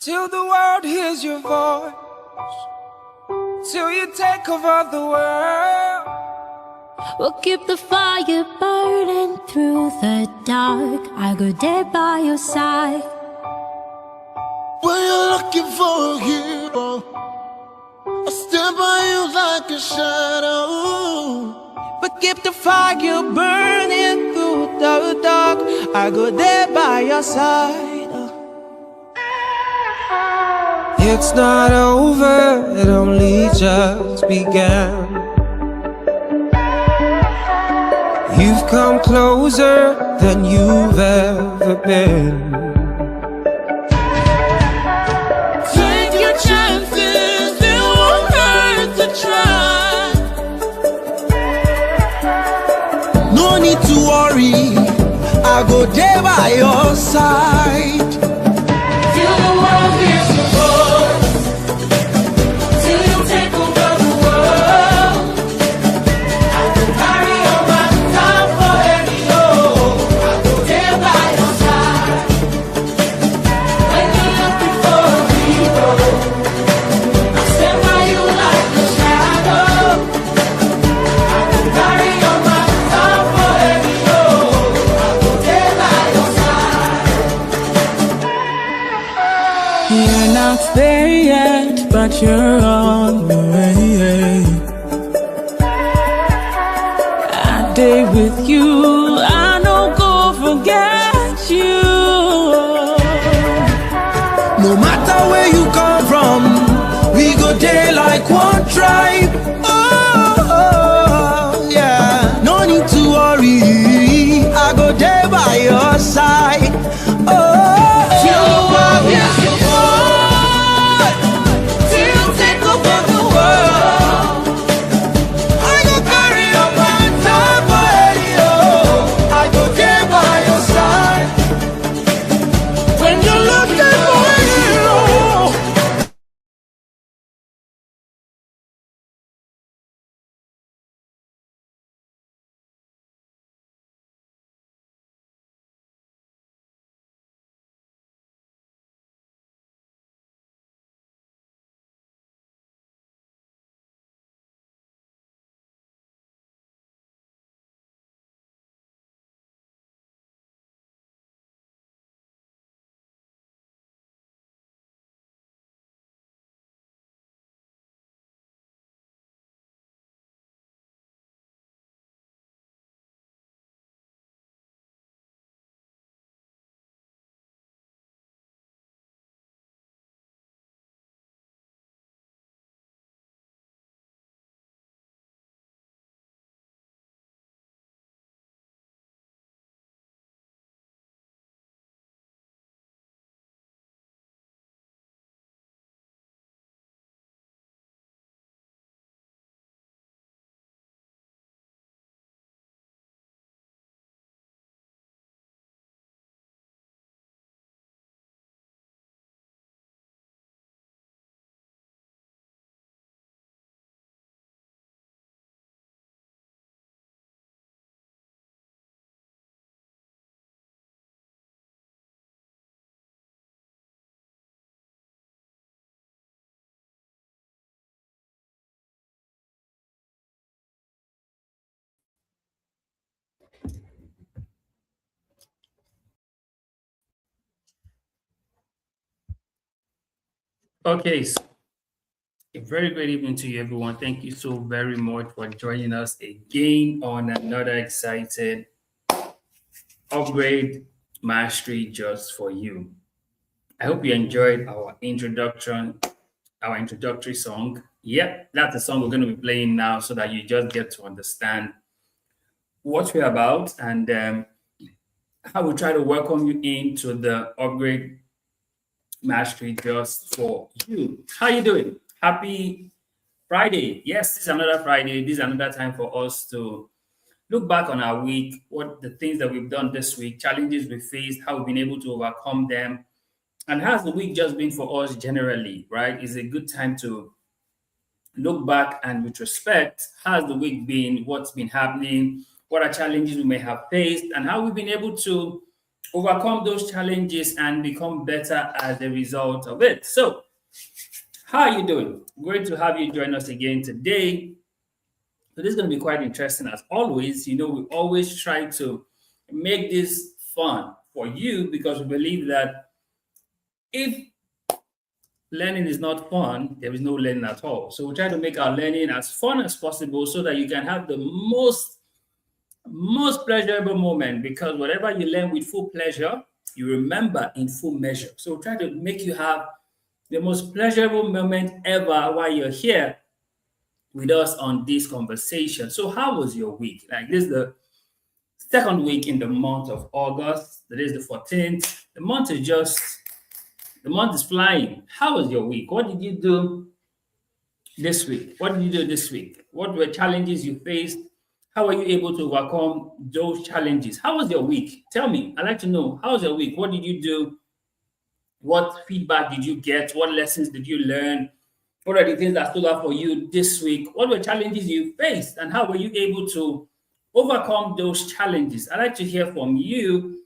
Till the world hears your voice, till you take over the world. We'll keep the fire burning through the dark. I go there by your side. When you're looking for a hero, I'll stand by you like a shadow. But keep the fire burning through the dark. I go there by your side. It's not over, it only just began. You've come closer than you've ever been. Take your chances, it won't hurt to try. No need to worry, I'll go there by your side. Till the world hears your voice, till you take over the world. I can carry on my time for any load. I'll go there by your side. When you're looking for a hero, I'll stand by you like a shadow. I can carry on my time for any load. I'll go there by your side. You're not there yet, but you're on the way. I day with you, I don't go forget you. No matter where you come from, we go there like one tribe. Oh, yeah. No need to worry, I go there by your side. Oh, till the world hears your voice, till you take over the world. I go carry on my time for any load. I go there by your side. When you're looking for a hero, Okay, so a very great evening to you, everyone. Thank you so very much for joining us again on another exciting upgrade mastery just for you. I hope you enjoyed our introductory song. Yep, that's the song we're going to be playing now, so that you just get to understand what we're about and how we try to welcome you into the upgrade mastery just for you. How you doing? Happy Friday. Yes, this is another Friday. This is another time for us to look back on our week, what the things that we've done this week, challenges we faced, how we've been able to overcome them, and how's the week just been for us generally, right? It's a good time to look back and retrospect. How's the week been? What's been happening? What are challenges we may have faced? And how we've been able to overcome those challenges and become better as a result of it. So, how are you doing? Great to have you join us again today. So this is going to be quite interesting as always. We always try to make this fun for you because we believe that if learning is not fun, there is no learning at all. So we try to make our learning as fun as possible so that you can have the most pleasurable moment, because whatever you learn with full pleasure, you remember in full measure. So we try to make you have the most pleasurable moment ever while you're here with us on this conversation. So how was your week? Like, this is the second week in the month of August. Today is the 14th. The month is flying. How was your week? What did you do this week? What did you do this week? What were challenges you faced? How were you able to overcome those challenges? How was your week? Tell me. I'd like to know. How was your week? What did you do? What feedback did you get? What lessons did you learn? What are the things that stood out for you this week? What were challenges you faced, and how were you able to overcome those challenges? I'd like to hear from you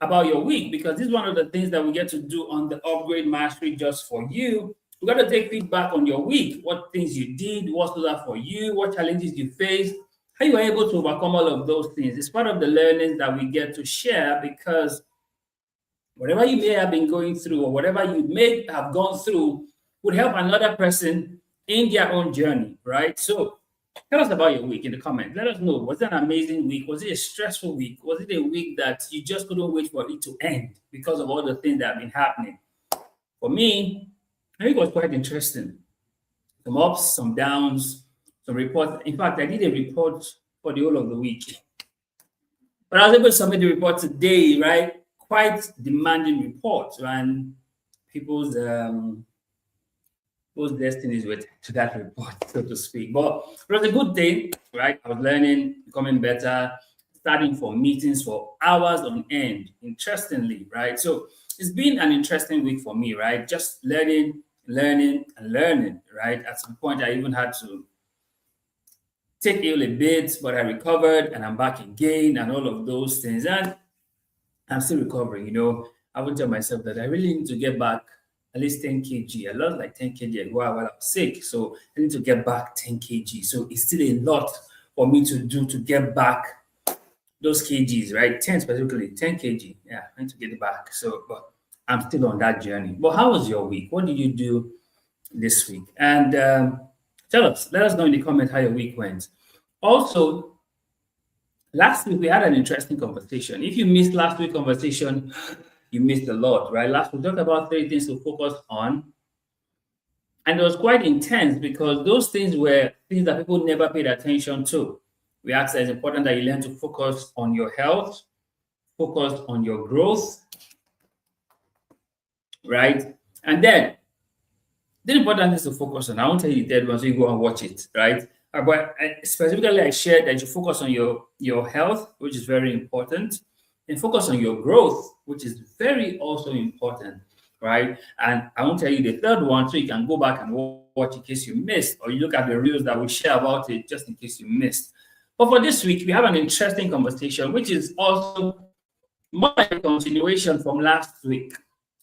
about your week, because this is one of the things that we get to do on the Upgrade Mastery just for you. We got to take feedback on your week, what things you did, what stood out for you, what challenges you faced, how you were able to overcome all of those things. It's part of the learnings that we get to share, because whatever you may have been going through or whatever you may have gone through would help another person in their own journey, right? So tell us about your week in the comments. Let us know. Was it an amazing week? Was it a stressful week? Was it a week that you just couldn't wait for it to end because of all the things that have been happening? For me, I think it was quite interesting. Some ups, some downs, some reports. In fact, I did a report for the whole of the week. But I was able to submit the report today, right? Quite demanding report, and people's destinies were to that report, so to speak. But it was a good day, right? I was learning, becoming better, starting for meetings for hours on end, interestingly, right? So it's been an interesting week for me, right? Just learning, right? At some point, I even had to take ill a bit, but I recovered and I'm back again and all of those things. And I'm still recovering, I would tell myself that I really need to get back at least 10 kg. I lost like 10 kg while I was sick. So I need to get back 10 kg. So it's still a lot for me to do to get back those kgs, right? 10 specifically, 10 kg. Yeah, I need to get it back. So, but I'm still on that journey. But how was your week? What did you do this week? And let us know in the comment how your week went. Also, last week we had an interesting conversation. If you missed last week's conversation, you missed a lot, right? Last week we talked about 3 things to focus on. And it was quite intense because those things were things that people never paid attention to. We asked that it's important that you learn to focus on your health, focus on your growth, right? And then the important things to focus on, I won't tell you the third one, so you go and watch it, right? But specifically, I shared that you focus on your health, which is very important, and focus on your growth, which is very also important, right? And I won't tell you the third one, so you can go back and watch in case you missed, or you look at the reels that we share about it just in case you missed. But for this week, we have an interesting conversation, which is also more like a continuation from last week,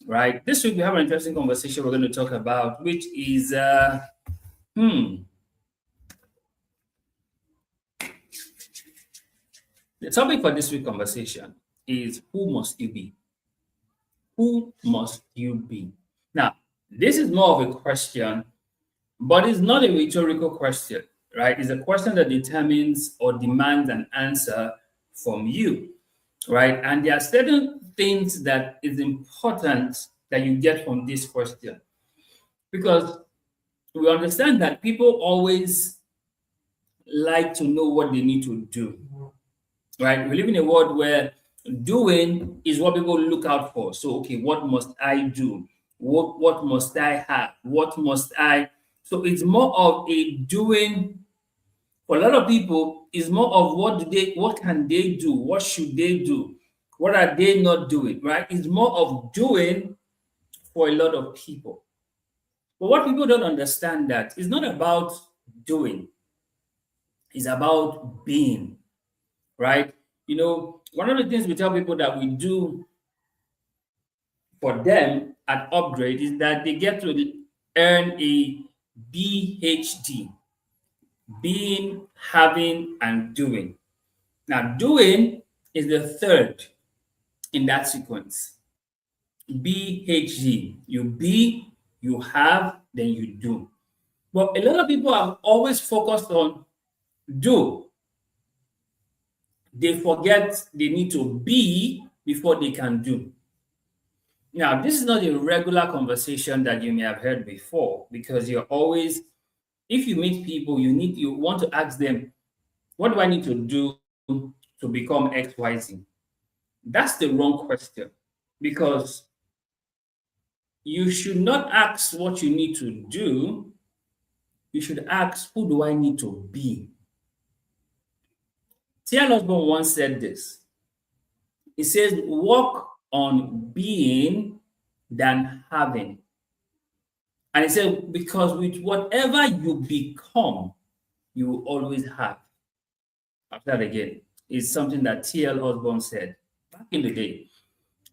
right? This week, we have an interesting conversation we're going to talk about, which is, the topic for this week's conversation is, who must you be? Who must you be? Now, this is more of a question, but it's not a rhetorical question, right? It's a question that determines or demands an answer from you, right? And there are certain things that is important that you get from this question, because we understand that people always like to know what they need to do, right? We live in a world where doing is what people look out for. So, okay, what must I do? What must I have? What must I? So it's more of a doing. For a lot of people, is more of what can they do? What should they do? What are they not doing, right? It's more of doing for a lot of people. But what people don't understand, that it's not about doing. It's about being, right? one of the things we tell people that we do for them at Upgrade is that they get to earn a BHD, being, having, and doing. Now, doing is the third in that sequence. BHD, you be, you have, then you do. But a lot of people have always focused on do. They forget they need to be before they can do. Now, this is not a regular conversation that you may have heard before, because you're always, if you meet people, you want to ask them, what do I need to do to become XYZ? That's the wrong question, because you should not ask what you need to do. You should ask, who do I need to be? T.L. Osborne once said this. He says, work on being than having. And he said, because with whatever you become, you will always have. After that again, it's something that T.L. Osborne said back in the day.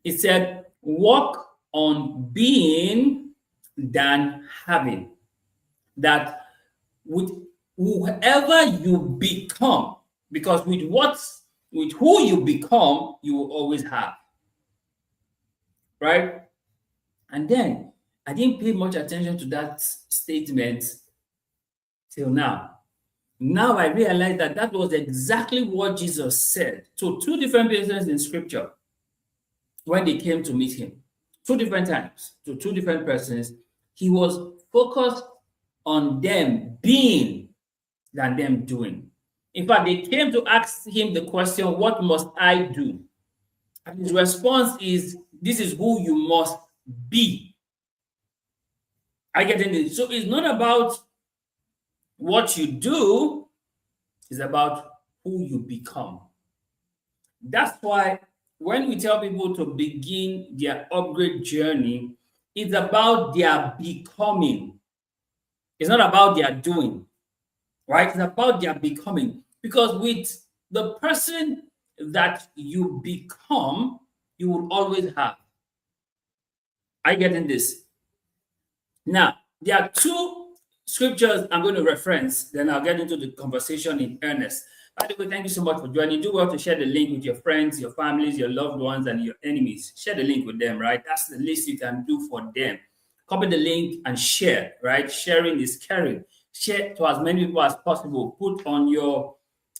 He said, work on being than having. That with whoever you become, because with who you become, you will always have. Right? And then I didn't pay much attention to that statement till now. Now I realize that that was exactly what Jesus said to two different persons in scripture when they came to meet him. 2 different times to 2 different persons. He was focused on them being than them doing. In fact, they came to ask him the question, what must I do? And his response is, this is who you must be. I get it. So it's not about what you do, it's about who you become. That's why when we tell people to begin their upgrade journey, it's about their becoming. It's not about their doing, right? It's about their becoming. Because with the person that you become, you will always have. I get in this. Now, there are 2 scriptures I'm going to reference, then I'll get into the conversation in earnest. By the way, thank you so much for joining. Do well to share the link with your friends, your families, your loved ones, and your enemies. Share the link with them, right? That's the least you can do for them. Copy the link and share, right? Sharing is caring. Share to as many people as possible. Put on your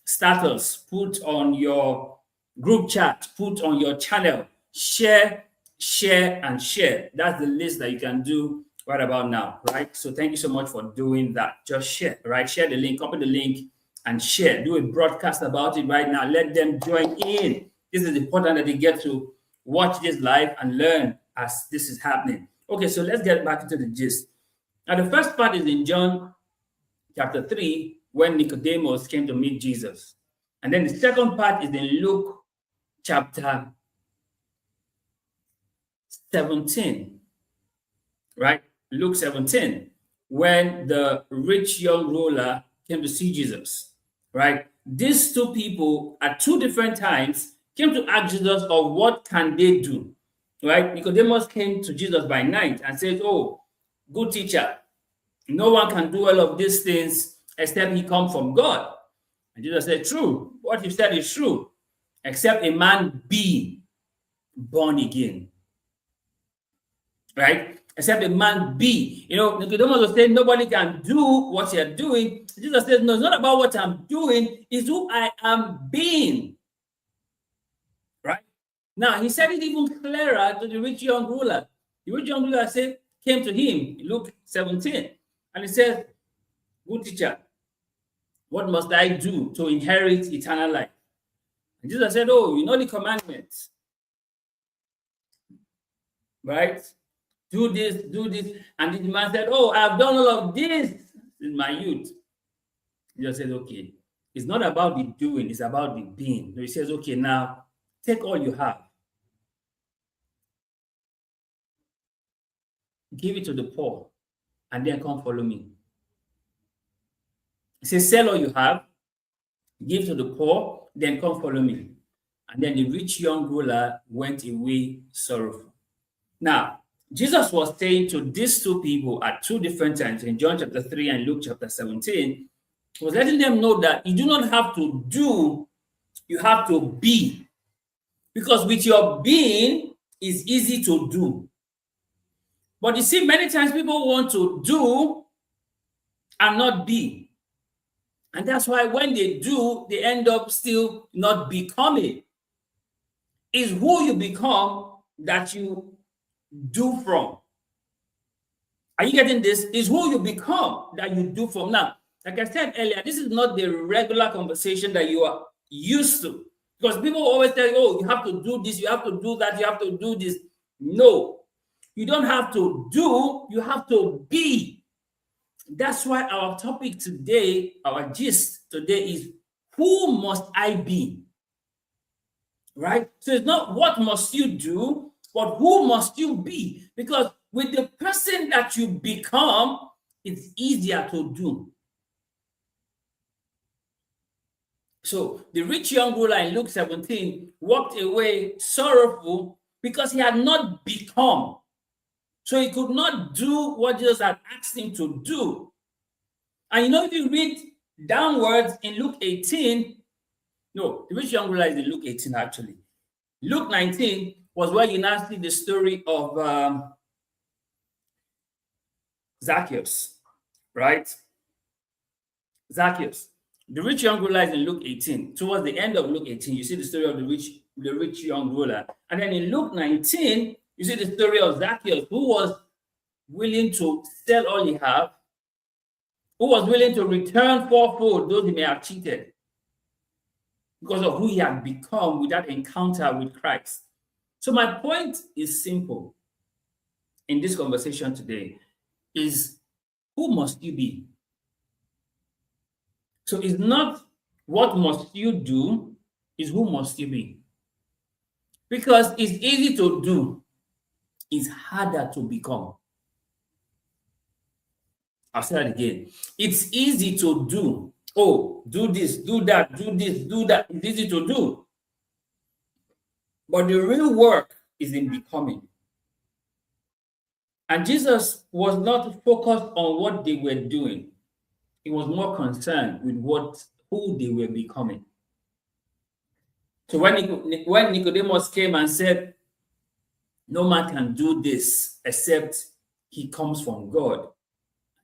status, put on your group chat, put on your channel. Share, and share. That's the list that you can do right about now, right? So thank you so much for doing that. Just share, right? Share the link, copy the link, and share. Do a broadcast about it right now. Let them join in. This is important that they get to watch this live and learn as this is happening. Okay, so let's get back into the gist. Now, the first part is in John chapter 3, when Nicodemus came to meet Jesus. And then the second part is in Luke chapter 17, right? Luke 17, when the rich young ruler came to see Jesus, right? These 2 people at 2 different times came to ask Jesus of what can they do, right? Nicodemus came to Jesus by night and said, oh, good teacher, no one can do all of these things except he come from God. And Jesus said, true, what you said is true, except a man be born again, right? Except a man be. You know, Nicodemus was saying nobody can do what you're doing. Jesus says, no, it's not about what I'm doing, it's who I am being. Right? Now, he said it even clearer to the rich young ruler. The rich young ruler came to him in Luke 17, and he said, good teacher, what must I do to inherit eternal life? And Jesus said, oh, you know the commandments. Right? Do this. And the man said, oh, I've done all of this in my youth. He just said, okay, it's not about the doing, it's about the being. So he says, okay, now take all you have. Give it to the poor, and then come follow me. He says, sell all you have, give to the poor, then come follow me. And then the rich young ruler went away sorrowful. Now, Jesus was saying to these two people at two different times in John chapter 3 and Luke chapter 17, he was letting them know that you do not have to do, you have to be. Because with your being, it's easy to do. But you see, many times people want to do and not be. And that's why when they do, they end up still not becoming. It's who you become that you do from. Are you getting this? It's who you become that you do from. Now, like I said earlier, this is not the regular conversation that you are used to. Because people always tell you, oh, you have to do this, you have to do that, you have to do this. No, you don't have to do, you have to be. That's why our topic today, our gist today is, who must I be? Right? So it's not what must you do, but who must you be? Because with the person that you become, it's easier to do. So the rich young ruler in Luke 17 walked away sorrowful because he had not become. So he could not do what Jesus had asked him to do. And you know, if you read downwards in Luke 18, no, the rich young ruler is in Luke 18 actually. Luke 19 was where you now see the story of Zacchaeus, right? Zacchaeus. The rich young ruler is in Luke 18. Towards the end of Luke 18, you see the story of the rich young ruler. And then in Luke 19, you see the story of Zacchaeus, who was willing to sell all he had, who was willing to return fourfold those he may have cheated because of who he had become with that encounter with Christ. So my point is simple in this conversation today is, who must you be? So it's not what must you do, it's who must you be. Because it's easy to do, it's harder to become. I'll say that again. It's easy to do. Oh, do this, do that, do this, do that. It's easy to do. But the real work is in becoming. And Jesus was not focused on what they were doing. He was more concerned with who they were becoming. So when Nicodemus came and said, no man can do this except he comes from God,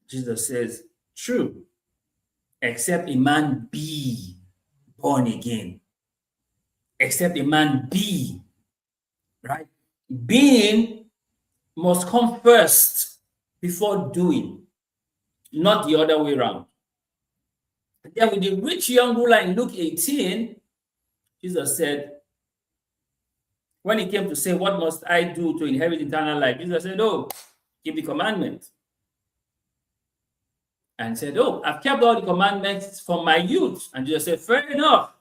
Jesus says, true, except a man be born again. Except a man be, right? Being must come first before doing, not the other way around. And then with the rich young ruler in Luke 18, Jesus said, when he came to say, what must I do to inherit eternal life? Jesus said, oh, keep the commandments. And said, oh, I've kept all the commandments from my youth. And Jesus said, fair enough.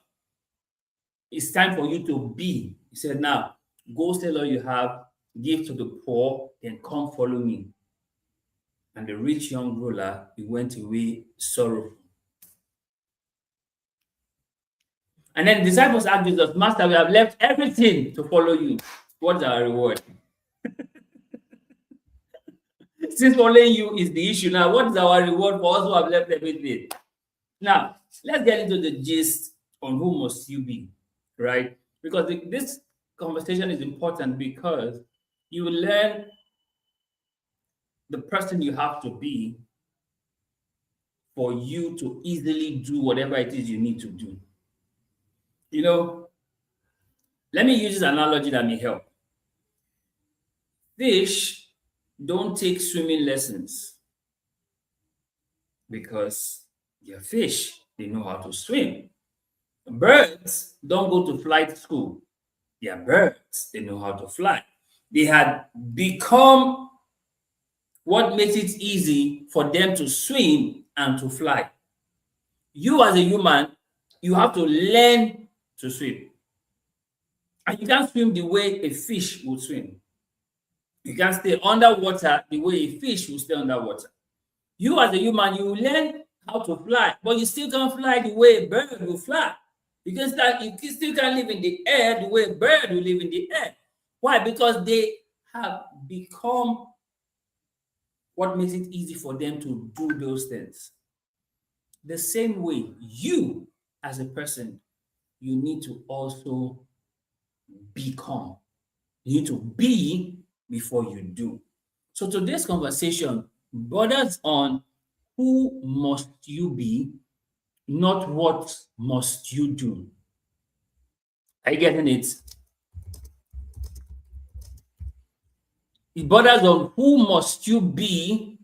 It's time for you to be. He said, now, go sell all you have, give to the poor, then come follow me. And the rich young ruler, he went away sorrowful. And then the disciples asked Jesus, Master, we have left everything to follow you. What's our reward? Since following you is the issue now, what is our reward for us who have left everything? Now, let's get into the gist on who must you be, right? Because this conversation is important because you will learn the person you have to be for you to easily do whatever it is you need to do. You know, let me use this analogy that may help. Fish don't take swimming lessons because they're fish. They know how to swim. Birds don't go to flight school. They are birds. They know how to fly. They had become what makes it easy for them to swim and to fly. You as a human, you have to learn to swim. And you can't swim the way a fish would swim. You can't stay underwater the way a fish will stay underwater. You as a human, you learn how to fly, but you still can't fly the way a bird will fly. You still can't live in the air the way a bird will live in the air. Why? Because they have become what makes it easy for them to do those things. The same way, you as a person, you need to also become. You need to be before you do. So today's conversation borders on who must you be, not what must you do. Are you getting it? It borders on who must you be,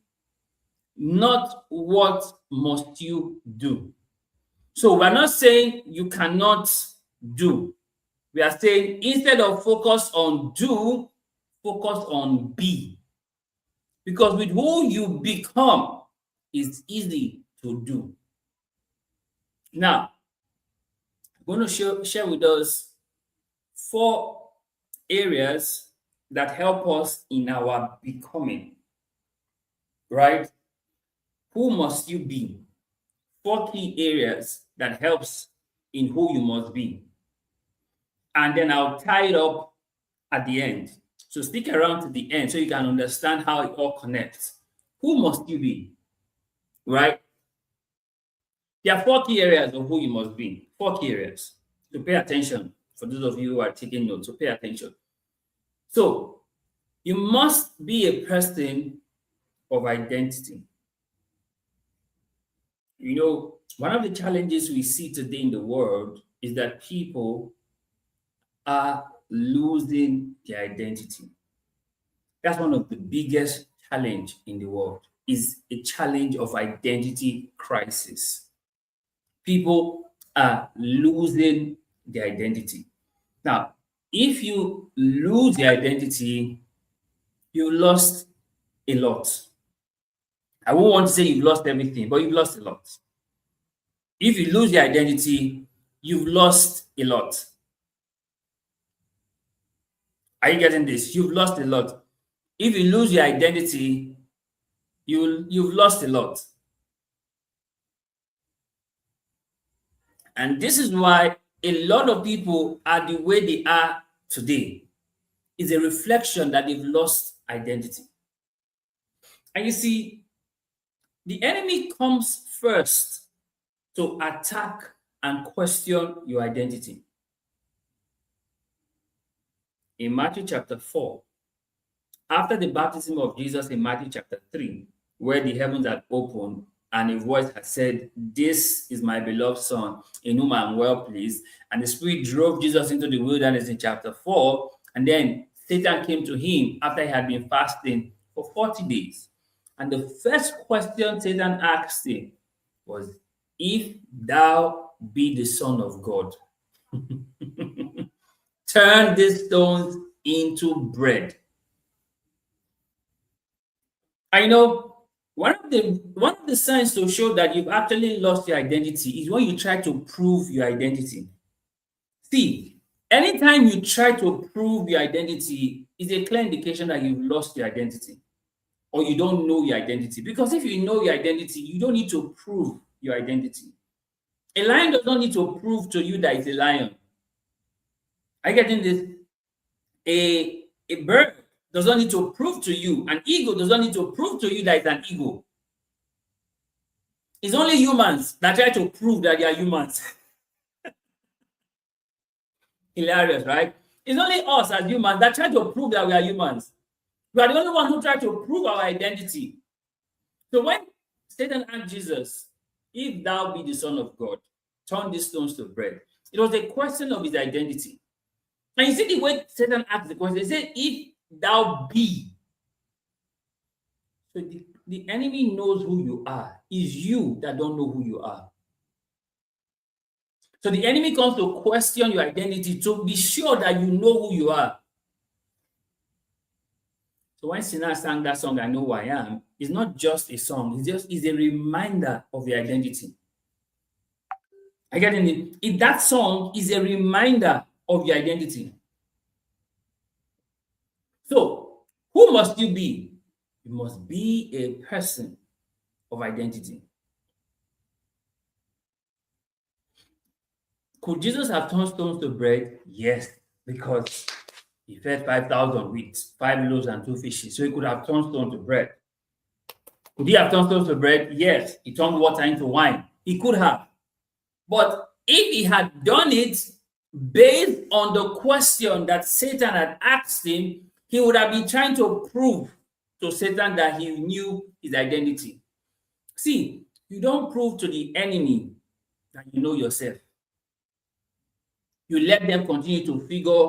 not what must you do. So we're not saying you cannot do. We are saying instead of focus on do, focus on be. Because with who you become, it's easy to do. Now, I'm going to share with us 4 areas that help us in our becoming, right? Who must you be? 4 key areas that helps in who you must be. And then I'll tie it up at the end. So stick around to the end so you can understand how it all connects. Who must you be? Right? There are 4 key areas of who you must be. 4 key areas. So pay attention. For those of you who are taking notes, so pay attention. So you must be a person of identity. You know, one of the challenges we see today in the world is that people are losing their identity. That's one of the biggest challenge in the world, is a challenge of identity crisis. People are losing their identity. Now, if you lose your identity, you lost a lot. I won't want to say you've lost everything, but you've lost a lot. If you lose your identity, you've lost a lot. Are you getting this? You've lost a lot. If you lose your identity, you've lost a lot. And this is why a lot of people are the way they are today. It's a reflection that they've lost identity. And you see, the enemy comes first to attack and question your identity. In Matthew chapter 4, after the baptism of Jesus in Matthew chapter 3, where the heavens had opened and a voice had said, "This is my beloved Son, in whom I am well pleased," and the Spirit drove Jesus into the wilderness in chapter 4, and then Satan came to him after he had been fasting for 40 days. And the first question Satan asked him was, "If thou be the Son of God, turn these stones into bread." I know one of the signs to show that you've actually lost your identity is when you try to prove your identity. See, anytime you try to prove your identity is a clear indication that you've lost your identity or you don't know your identity. Because if you know your identity, you don't need to prove your identity. A lion does not need to prove to you that it's a lion. Are you getting this? A bird does not need to prove to you. An eagle does not need to prove to you that it's an eagle. It's only humans that try to prove that they are humans. Hilarious, right? It's only us as humans that try to prove that we are humans. We are the only ones who try to prove our identity. So when Satan asked Jesus, "If thou be the Son of God, turn these stones to bread," it was a question of his identity. And you see the way Satan asked the question, he said, "If thou be." So the enemy knows who you are. It's you that don't know who you are. So the enemy comes to question your identity to be sure that you know who you are. So when Sinach sang that song, "I Know Who I Am," it's not just a song, it's a reminder of your identity. Again, that song is a reminder of your identity. So, who must you be? You must be a person of identity. Could Jesus have turned stones to bread? Yes, because he fed 5,000 with 5 loaves and 2 fishes. So he could have turned stone to bread. Could he have turned stones to bread? Yes. He turned water into wine. He could have. But if he had done it based on the question that Satan had asked him, he would have been trying to prove to Satan that he knew his identity. See, you don't prove to the enemy that you know yourself. You let them continue to figure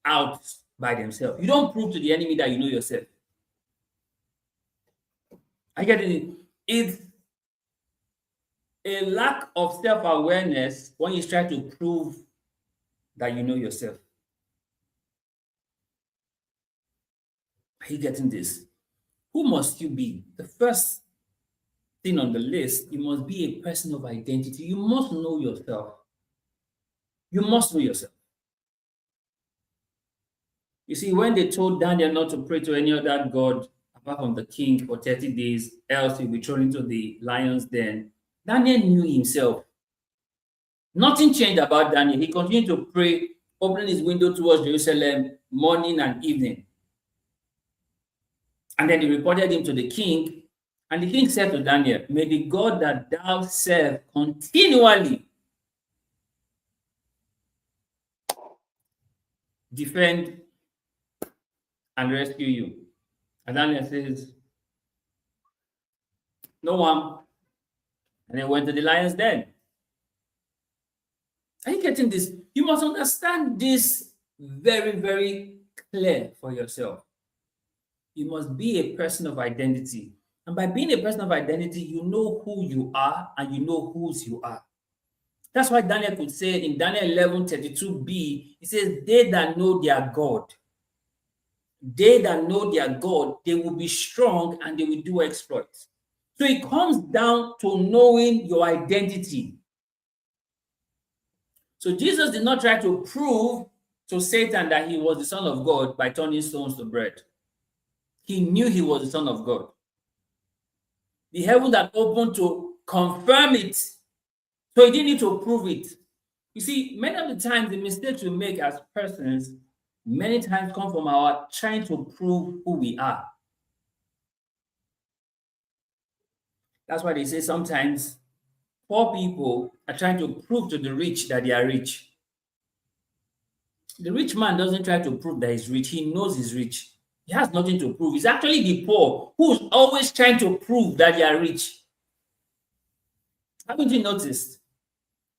out by themselves. You don't prove to the enemy that you know yourself. I get it. It's a lack of self-awareness when you try to prove that you know yourself. Are you getting this? Who must you be? The first thing on the list, you must be a person of identity. You must know yourself. You must know yourself. You see, when they told Daniel not to pray to any other god apart from the king for 30 days, else he'll be thrown into the lion's den, Daniel knew himself. Nothing changed about Daniel. He continued to pray, opening his window towards Jerusalem morning and evening. And then he reported him to the king, and the king said to Daniel, "May the God that thou serve continually defend and rescue you." And Daniel says, "No one." And then went to the lion's den. Are you getting this? You must understand this very, very clear for yourself. You must be a person of identity. And by being a person of identity, you know who you are and you know whose you are. That's why Daniel could say in Daniel 11:32b, he says, "They that know their God, they that know their God, they will be strong and they will do exploits." So it comes down to knowing your identity. So Jesus did not try to prove to Satan that he was the Son of God by turning stones to bread. He knew he was the Son of God. The heaven that opened to confirm it, so he didn't need to prove it. You see, many of the times the mistakes we make as persons many times come from our trying to prove who we are. That's why they say sometimes poor people are trying to prove to the rich that they are rich. The rich man doesn't try to prove that he's rich. He knows he's rich. He has nothing to prove. It's actually the poor who's always trying to prove that they are rich. Haven't you noticed?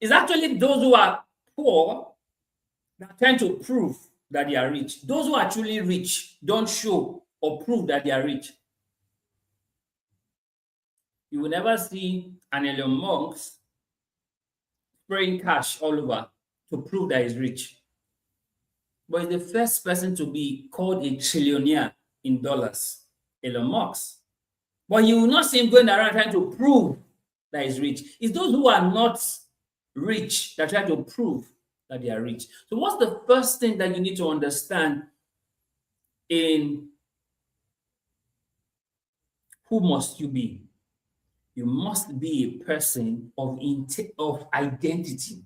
It's actually those who are poor that are trying to prove that they are rich. Those who are truly rich don't show or prove that they are rich. You will never see an Elon Musk spraying cash all over to prove that he's rich. But he's the first person to be called a trillionaire in dollars, Elon Musk. But you will not see him going around trying to prove that he's rich. It's those who are not rich that try to prove that they are rich. So what's the first thing that you need to understand in who must you be? You must be a person of identity.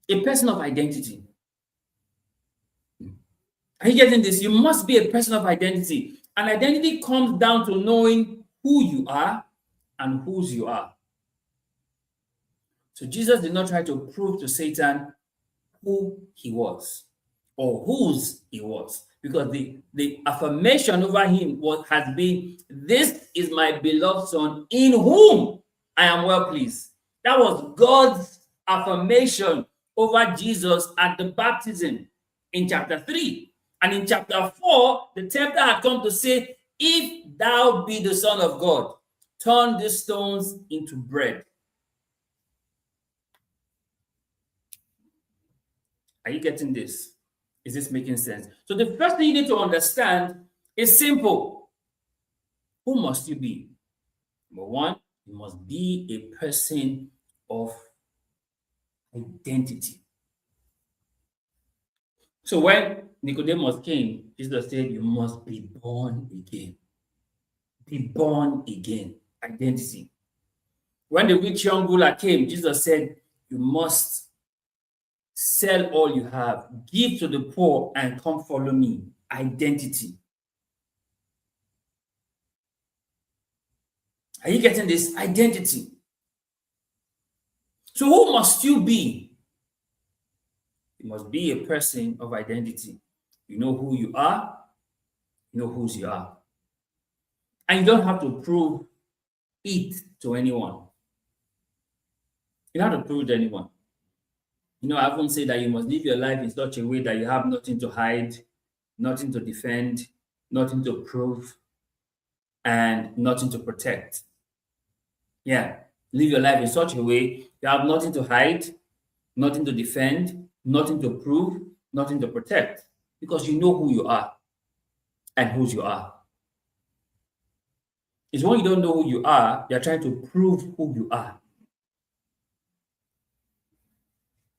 A person of identity. Are you getting this? You must be a person of identity. And identity comes down to knowing who you are and whose you are. So Jesus did not try to prove to Satan who he was or whose he was, because the affirmation over him has been, "This is my beloved Son in whom I am well pleased." That was God's affirmation over Jesus at the baptism in chapter 3. And in chapter 4, the tempter had come to say, "If thou be the Son of God, turn these stones into bread." Are you getting this? Is this making sense? So the first thing you need to understand is simple. Who must you be? Number one, you must be a person of identity. So when Nicodemus came, Jesus said, "You must be born again." Be born again. Identity. When the rich young ruler came, Jesus said, you must sell all you have, give to the poor, and come follow me. Identity. Are you getting this? Identity. So who must you be? You must be a person of identity. You know who you are, you know whose you are. And you don't have to prove it to anyone. You don't have to prove it to anyone. You know, I often say that you must live your life in such a way that you have nothing to hide, nothing to defend, nothing to prove, and nothing to protect. Yeah, live your life in such a way you have nothing to hide, nothing to defend, nothing to prove, nothing to protect, because you know who you are and whose you are. It's when you don't know who you are, you're trying to prove who you are.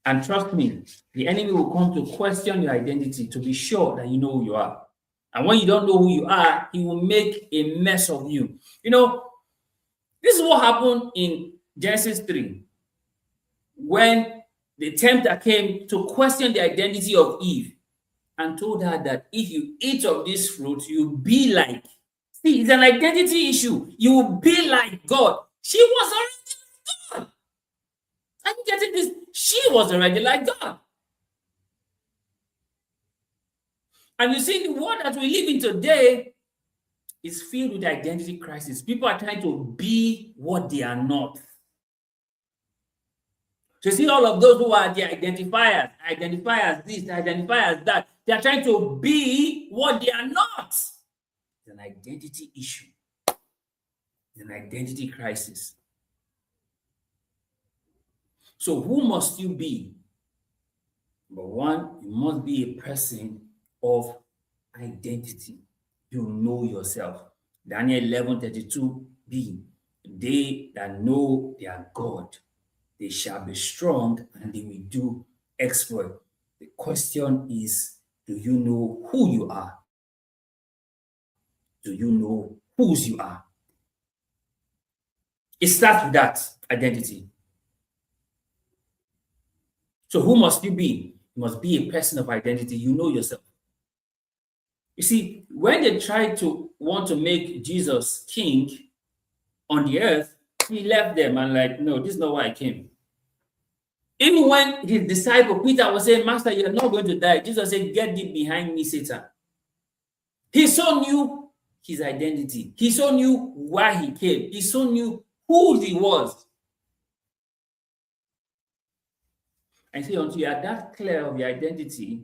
And trust me, the enemy will come to question your identity to be sure that you know who you are. And when you don't know who you are, he will make a mess of you. You know, this is what happened in Genesis 3 when the tempter came to question the identity of Eve and told her that if you eat of this fruit, you'll be like. See, it's an identity issue. You will be like God. She was already like God. Are you getting this? She was already like God. And you see, the world that we live in today is filled with identity crisis. People are trying to be what they are not. So you see all of those who are the identifiers, identify as this, identify as that. They are trying to be what they are not. It's an identity issue. It's an identity crisis. So who must you be? Number one, you must be a person of identity. You know yourself. Daniel 11:32b. They that know their God, they shall be strong and they will do exploit. The question is, do you know who you are? Do you know whose you are? It starts with that identity. So who must you be? You must be a person of identity. You know yourself. You see, when they tried to want to make Jesus king on the earth, he left them and like, no, this is not why I came. Even when his disciple Peter was saying, Master, you're not going to die, Jesus said, get thee behind me, Satan. He so knew his identity. He so knew why he came. He so knew who he was. And see, until you are that clear of your identity,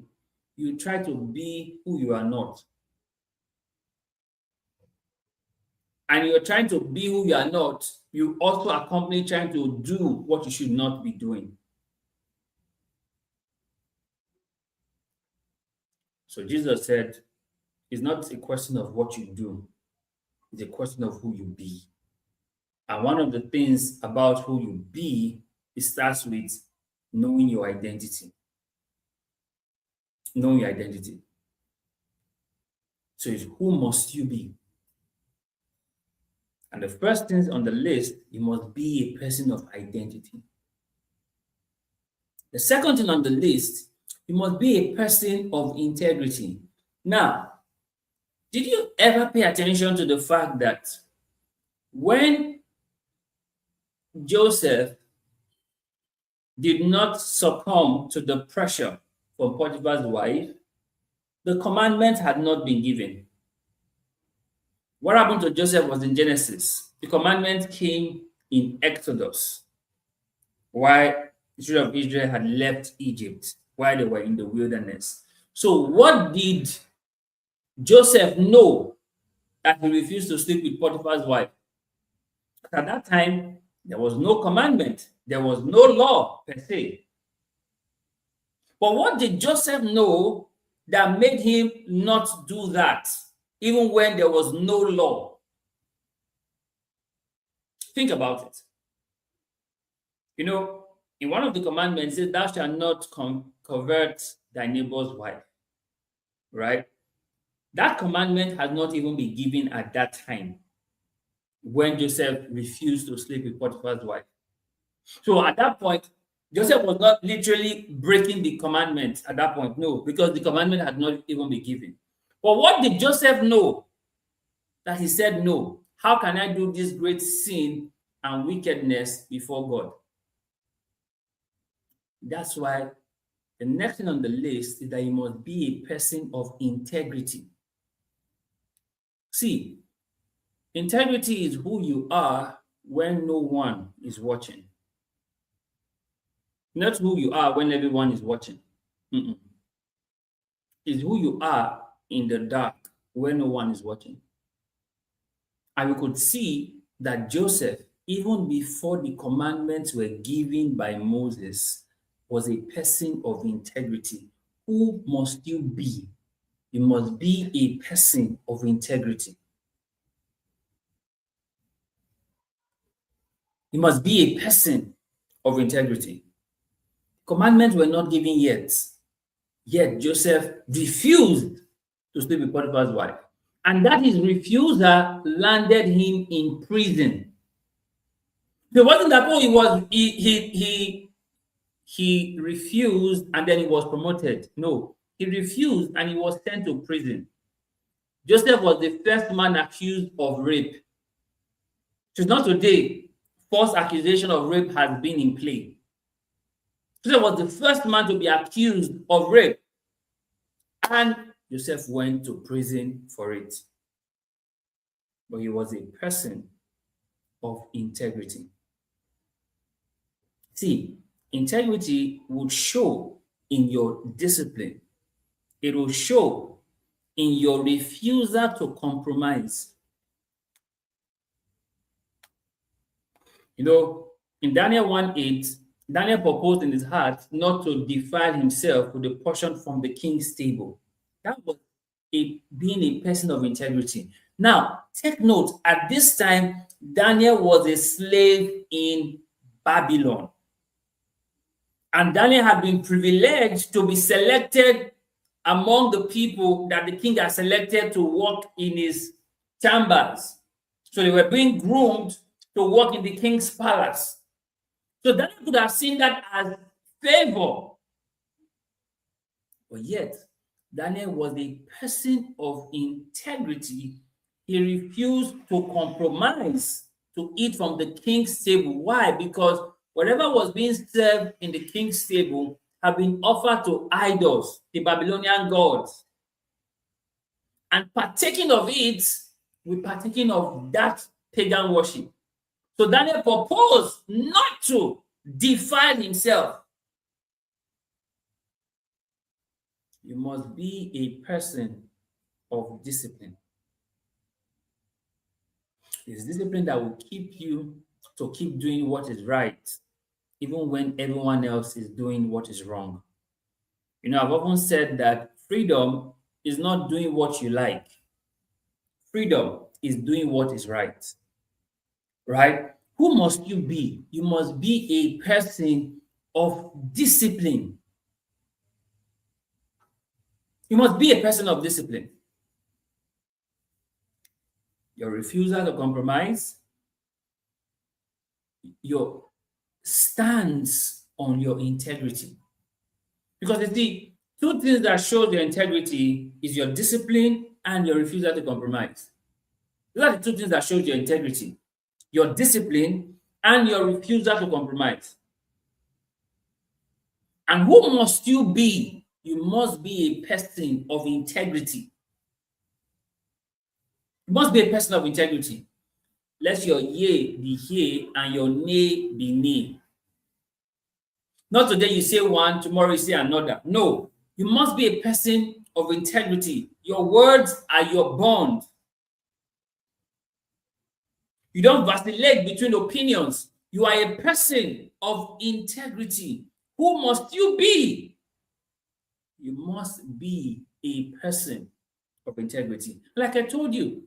you try to be who you are not. And you're trying to be who you are not, you also accompany trying to do what you should not be doing. So Jesus said, it's not a question of what you do, it's a question of who you be. And one of the things about who you be, it starts with knowing your identity. Knowing your identity. So it's who must you be? And the first thing on the list, you must be a person of identity. The second thing on the list, you must be a person of integrity. Now, did you ever pay attention to the fact that when Joseph did not succumb to the pressure from Potiphar's wife, the commandment had not been given. What happened to Joseph was in Genesis. The commandment came in Exodus, while the children of Israel had left Egypt, while they were in the wilderness. So what did Joseph know that he refused to sleep with Potiphar's wife? At that time, there was no commandment. There was no law per se. But what did Joseph know that made him not do that, even when there was no law? Think about it. You know, in one of the commandments, it says, thou shalt not covet thy neighbor's wife, right? That commandment has not even been given at that time when Joseph refused to sleep with Potiphar's wife. So at that point, Joseph was not literally breaking the commandment at that point, no, because the commandment had not even been given. But what did Joseph know that he said, no, how can I do this great sin and wickedness before God? That's why the next thing on the list is that you must be a person of integrity. See, integrity is who you are when no one is watching. Not who you are when everyone is watching. It's who you are in the dark when no one is watching. And we could see that Joseph, even before the commandments were given by Moses, was a person of integrity. Who must you be? You must be a person of integrity. You must be a person of integrity. Commandments were not given yet. Yet Joseph refused to sleep with Potiphar's wife. And that his refusal landed him in prison. It wasn't that, he refused and then he was promoted. No, he refused and he was sent to prison. Joseph was the first man accused of rape. So not today, false accusation of rape has been in play. Joseph was the first man to be accused of rape. And Joseph went to prison for it. But he was a person of integrity. See, integrity would show in your discipline. It will show in your refusal to compromise. You know, in Daniel 1:8, Daniel proposed in his heart not to defile himself with a portion from the king's table. That was being a person of integrity. Now, take note, at this time, Daniel was a slave in Babylon. And Daniel had been privileged to be selected among the people that the king had selected to work in his chambers. So they were being groomed to work in the king's palace. So Daniel could have seen that as favor. But yet, Daniel was a person of integrity. He refused to compromise to eat from the king's table. Why? Because whatever was being served in the king's table had been offered to idols, the Babylonian gods. And partaking of it, we're partaking of that pagan worship. So Daniel proposed not to defile himself. You must be a person of discipline. It's discipline that will keep you to keep doing what is right, even when everyone else is doing what is wrong. You know, I've often said that freedom is not doing what you like. Freedom is doing what is right. Right? Who must you be? You must be a person of discipline. You must be a person of discipline. Your refusal to compromise, your stance on your integrity. Because you see, two things that show your integrity is your discipline and your refusal to compromise. Those are the two things that show your integrity. Your discipline and your refusal to compromise. And who must you be? You must be a person of integrity. You must be a person of integrity. Let your yea be yea and your nay be nay. Not today you say one, tomorrow you say another. No, you must be a person of integrity. Your words are your bond. You don't vacillate between opinions. You are a person of integrity. Who must you be? You must be a person of integrity. Like I told you,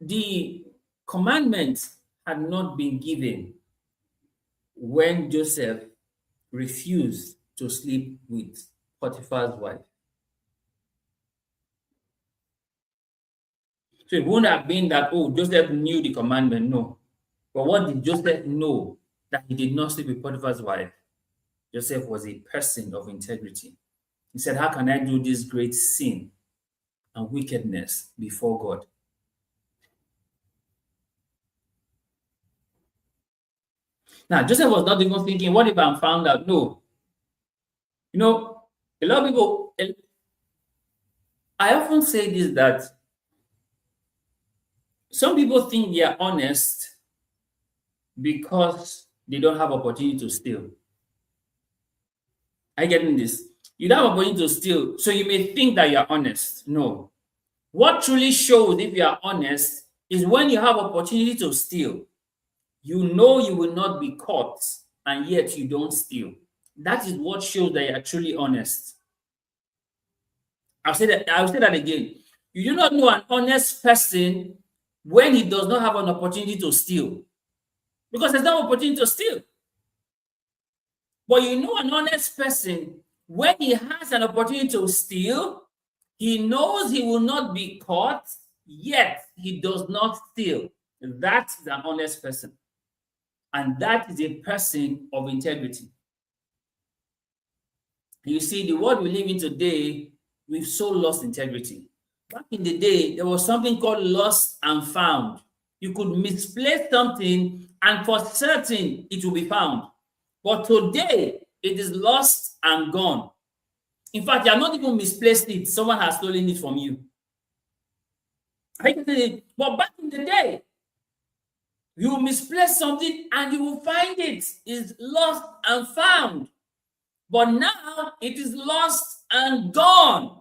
the commandments had not been given when Joseph refused to sleep with Potiphar's wife. So it wouldn't have been that, oh, Joseph knew the commandment. No. But what did Joseph know? that he did not sleep with Potiphar's wife, Joseph was a person of integrity. He said, how can I do this great sin and wickedness before God? Now, Joseph was not even thinking, what if I'm found out? No. You know, a lot of people, I often say this, that some people think they are honest because they don't have opportunity to steal. Are you getting this? You don't have opportunity to steal, so you may think that you're honest. No. What truly shows if you are honest is when you have opportunity to steal. You know you will not be caught, and yet you don't steal. That is what shows that you are truly honest. I'll say that again. You do not know an honest person when he does not have an opportunity to steal, because there's no opportunity to steal. But you know an honest person when he has an opportunity to steal, he knows he will not be caught, yet he does not steal. That's an honest person. And that is a person of integrity. You see, the world we live in today, we've so lost integrity. Back in the day, there was something called lost and found. You could misplace something, and for certain it will be found. But today, it is lost and gone. In fact, you have not even misplaced it. Someone has stolen it from you. But back in the day, you will misplace something and you will find it is lost and found. But now it is lost and gone.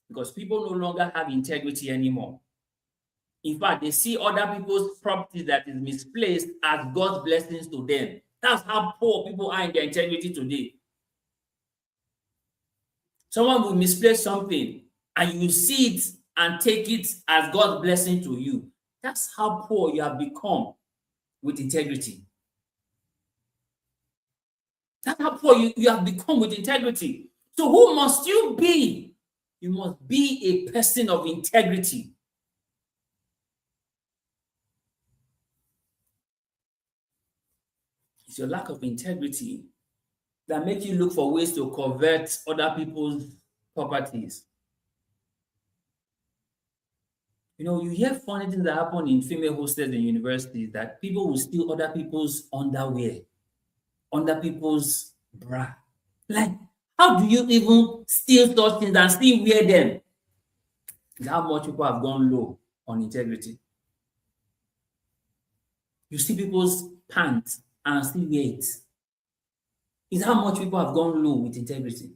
Because people no longer have integrity anymore. In fact, they see other people's property that is misplaced as God's blessings to them. That's how poor people are in their integrity today. Someone will misplace something and you see it and take it as God's blessing to you. That's how poor you have become with integrity. That's how poor you have become with integrity. So who must you be? You must be a person of integrity. It's your lack of integrity that makes you look for ways to covet other people's properties. You know, you hear funny things that happen in female hostels in universities, that people will steal other people's underwear, under people's bra. Like, how do you even steal such things and still wear them? That's how much people have gone low on integrity. You see people's pants and still wear it. It's how much people have gone low with integrity.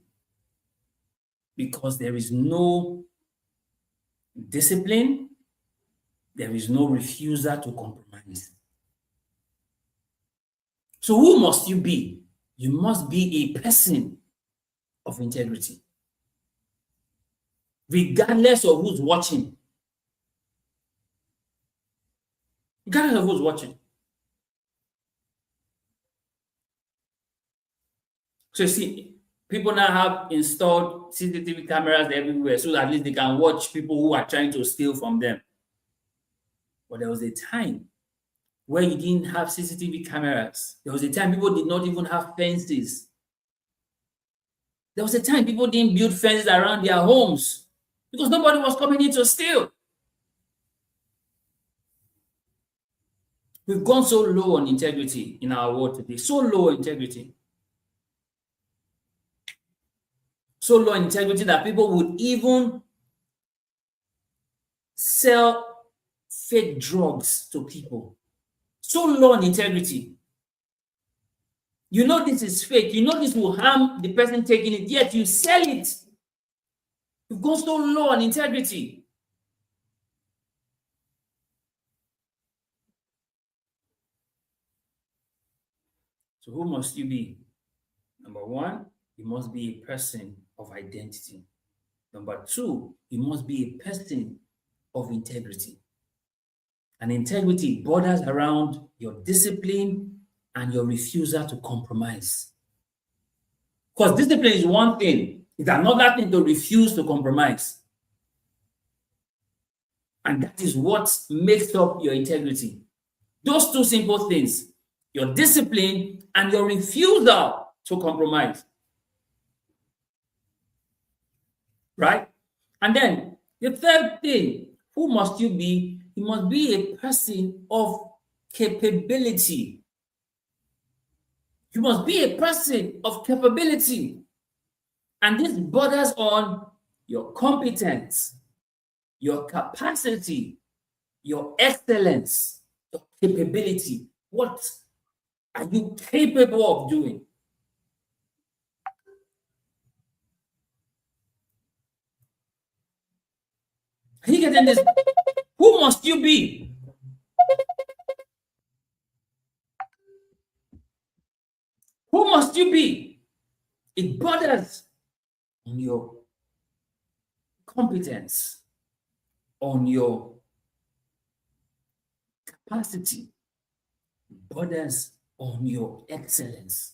Because there is no discipline, there is no refusal to compromise. So who must you be? You must be a person of integrity. Regardless of who's watching. Regardless of who's watching. So you see, people now have installed CCTV cameras everywhere so that at least they can watch people who are trying to steal from them. But there was a time where you didn't have CCTV cameras. There was a time people did not even have fences. There was a time people didn't build fences around their homes because nobody was coming in to steal. We've gone so low on integrity in our world today, so low on integrity. So low in integrity that people would even sell fake drugs to people. So low in integrity. You know this is fake. You know this will harm the person taking it, yet you sell it. You've gone so low on integrity. So who must you be? Number one, you must be a person of identity. Number two, you must be a person of integrity. And integrity borders around your discipline and your refusal to compromise. Because discipline is one thing, it's another thing to refuse to compromise. And that is what makes up your integrity. Those two simple things, your discipline, and your refusal to compromise. Right? And then the third thing, who must you be? You must be a person of capability. You must be a person of capability. And this borders on your competence, your capacity, your excellence, your capability. What are you capable of doing? Are you getting this? Who must you be? Who must you be? It borders on your competence, on your capacity, borders on your excellence.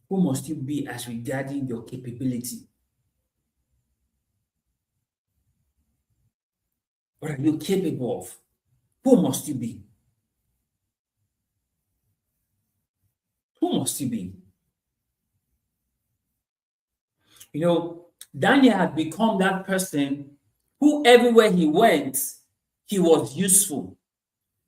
Who must you be as regarding your capability? What are you capable of? Who must you be? Who must you be? You know, Daniel had become that person who everywhere he went, he was useful.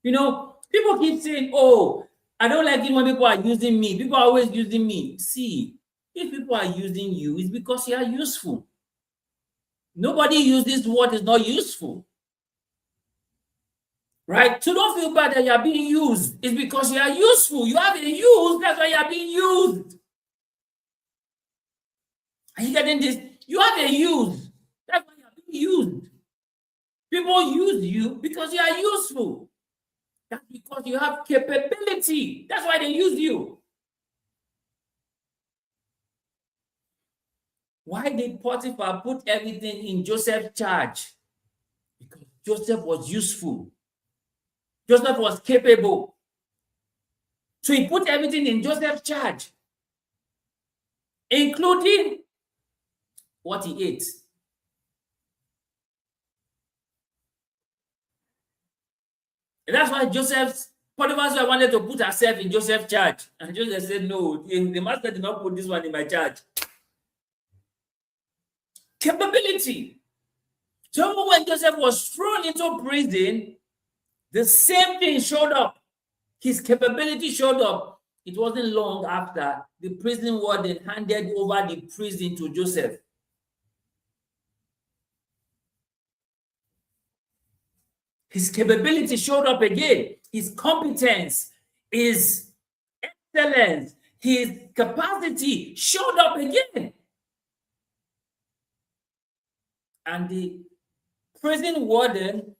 You know, people keep saying, oh, I don't like it when people are using me. People are always using me. See, if people are using you, it's because you are useful. Nobody uses what is not useful. Right? So don't feel bad that you are being used. It's because you are useful. You have a use, that's why you are being used. Are you getting this? You have a use. That's why you are being used. People use you because you are useful. That's because you have capability. That's why they use you. Why did Potiphar put everything in Joseph's charge? Because Joseph was useful. Joseph was capable. So he put everything in Joseph's charge, including what he ate. And that's why Potiphar's wife wanted to put herself in Joseph's charge. And Joseph said, no, the master did not put this one in my charge. Capability. So when Joseph was thrown into prison, the same thing showed up. His capability showed up. It wasn't long after the prison warden handed over the prison to Joseph. His capability showed up again. His competence, his excellence, his capacity showed up again. And the prison warden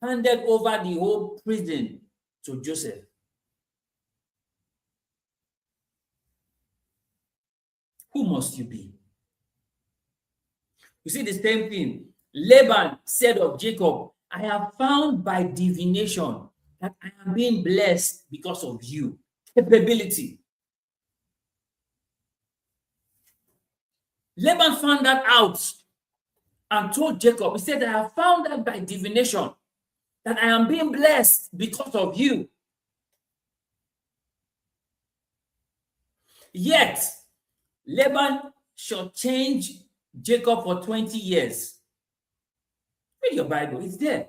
handed over the whole prison to Joseph. Who must you be? You see the same thing. Laban said of Jacob, I have found by divination that I am being blessed because of you. Capability. Laban found that out and told Jacob, he said, I have found that by divination that I am being blessed because of you. Yet, Laban shortchanged Jacob for 20 years. Read your Bible, it's there.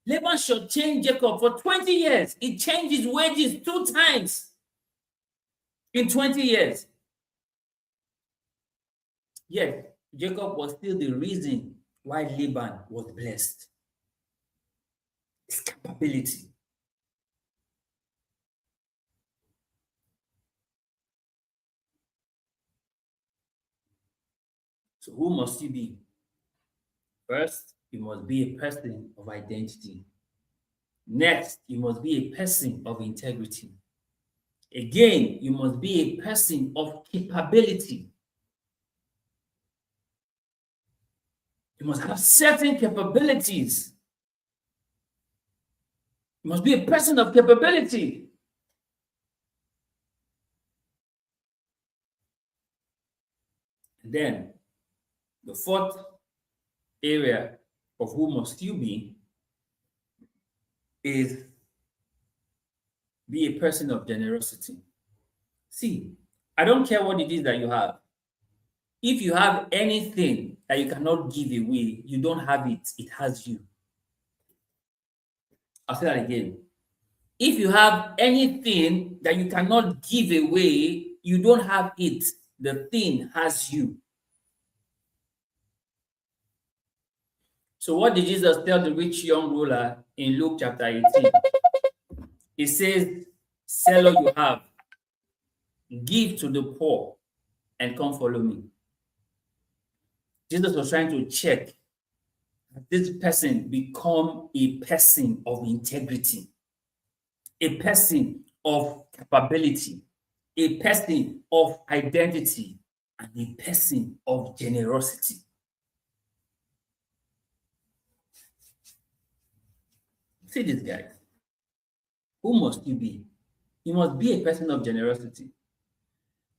Laban shortchanged Jacob for 20 years. He changed his wages 2 times in 20 years. Yet, Jacob was still the reason why Laban was blessed. His capability. So who must you be? First, you must be a person of identity. Next, you must be a person of integrity. Again, you must be a person of capability. You must have certain capabilities. You must be a person of capability. And then, the fourth area of who must you be is Be a person of generosity. See, I don't care what it is that you have. If you have anything that you cannot give away, you don't have it. It has you. I'll say that again. If you have anything that you cannot give away, you don't have it. The thing has you. So what did Jesus tell the rich young ruler in Luke chapter 18? He says, sell all you have, give to the poor, and come follow me. Jesus was trying to check that this person become a person of integrity, a person of capability, a person of identity, and a person of generosity. See this, guys. Who must you be? You must be a person of generosity.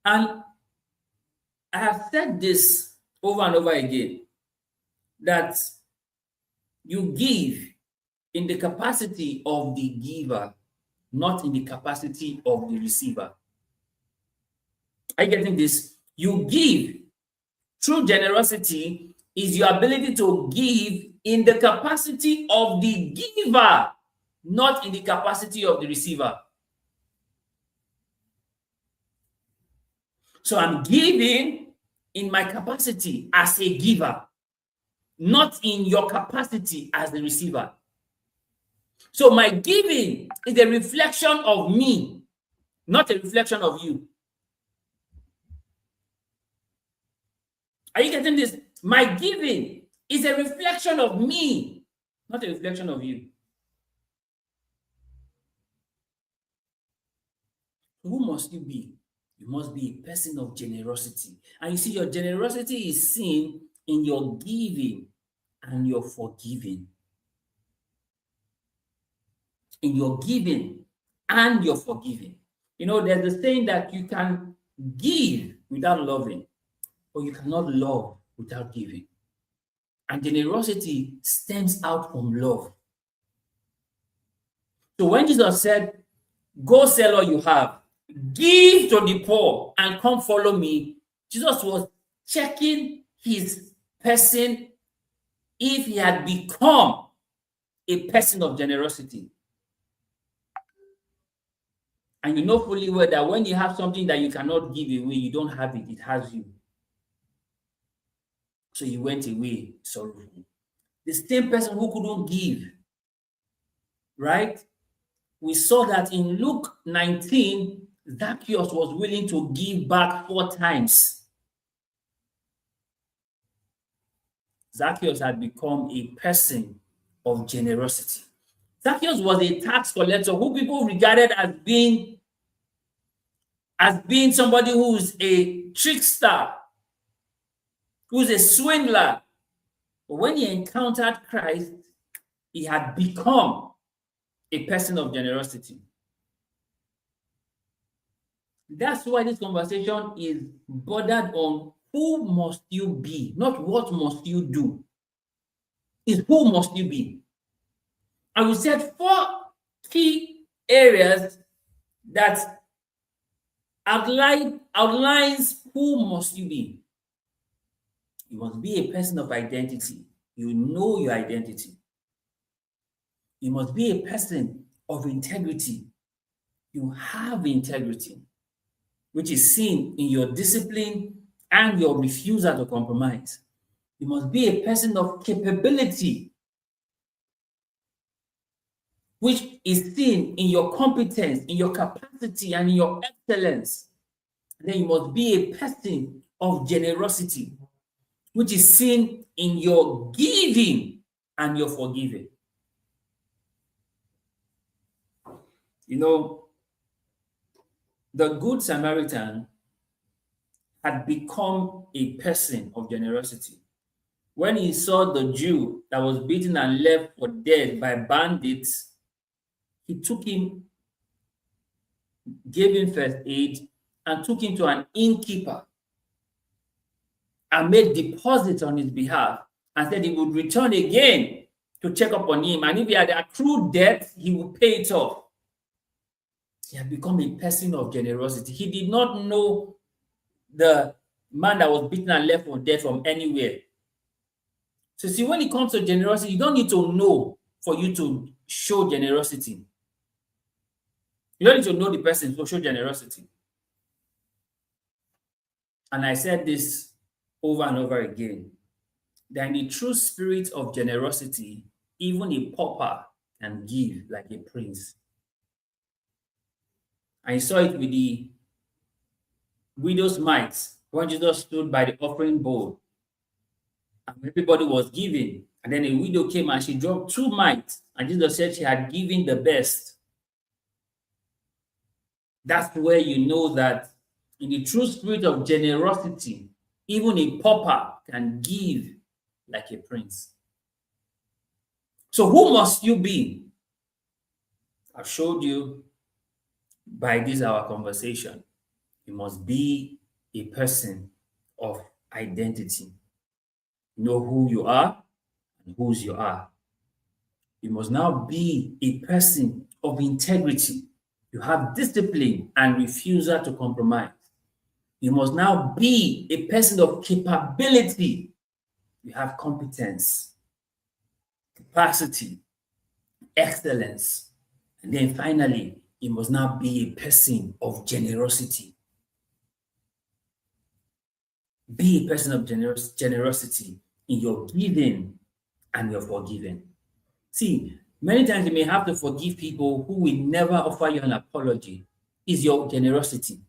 And I have said this over and over again, that you give in the capacity of the giver, not in the capacity of the receiver. Are you getting this? You give true generosity is your ability to give in the capacity of the giver, not in the capacity of the receiver. So I'm giving in my capacity as a giver, not in your capacity as the receiver. So my giving is a reflection of me, not a reflection of you. Are you getting this? My giving is a reflection of me, not a reflection of you. Who must you be? You must be a person of generosity. And you see, your generosity is seen in your giving and your forgiving. In your giving and your forgiving. You know, there's a saying that you can give without loving, or you cannot love without giving. And generosity stems out from love. So when Jesus said, go sell all you have, give to the poor, and come follow me, Jesus was checking his person if he had become a person of generosity. And you know fully well that when you have something that you cannot give away, you don't have it, it has you. So you went away sorrowful. The same person who couldn't give, right? We saw that in Luke 19, Zacchaeus was willing to give back 4 times. Zacchaeus had become a person of generosity. Zacchaeus was a tax collector who people regarded as being somebody who's a trickster, who's a swindler. But when he encountered Christ, he had become a person of generosity. That's why this conversation is bordered on who must you be, not what must you do. It's who must you be. And we said 4 key areas that outlines who must you be. You must be a person of identity. You know your identity. You must be a person of integrity. You have integrity, which is seen in your discipline and your refusal to compromise. You must be a person of capability, which is seen in your competence, in your capacity, and in your excellence. And then you must be a person of generosity, which is seen in your giving and your forgiving. You know, the Good Samaritan had become a person of generosity. When he saw the Jew that was beaten and left for dead by bandits, he took him, gave him first aid, and took him to an innkeeper and made deposits on his behalf and said he would return again to check up on him. And if he had accrued debt, he would pay it off. He had become a person of generosity. He did not know the man that was beaten and left for dead from anywhere. So see, when it comes to generosity, you don't need to know for you to show generosity. You don't need to know the person to show generosity. And I said this over and over again, that in the true spirit of generosity, even a pauper can give like a prince. I saw it with the widow's mites when Jesus stood by the offering bowl and everybody was giving. And then a widow came and she dropped 2 mites, and Jesus said she had given the best. That's where you know that in the true spirit of generosity, even a pauper can give like a prince. So who must you be? I've showed you by this our conversation. You must be a person of identity. Know who you are and whose you are. You must now be a person of integrity. You have discipline and refusal to compromise. You must now be a person of capability. You have competence, capacity, excellence. And then finally, you must now be a person of generosity. Be a person of generosity in your giving and your forgiving. See, many times you may have to forgive people who will never offer you an apology. Is your generosity.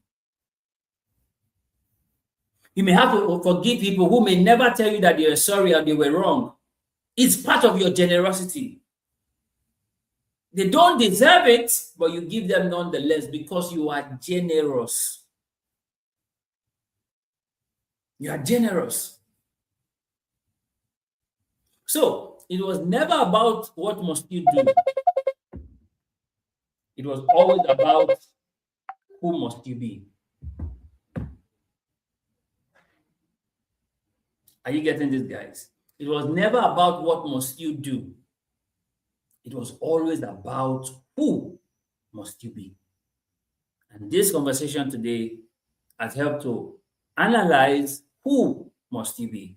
You may have to forgive people who may never tell you that they are sorry or they were wrong. It's part of your generosity. They don't deserve it, but you give them nonetheless because you are generous. You are generous. So it was never about what must you do. It was always about who must you be. Are you getting this, guys? It was never about what must you do. It was always about who must you be. And this conversation today has helped to analyze who must you be.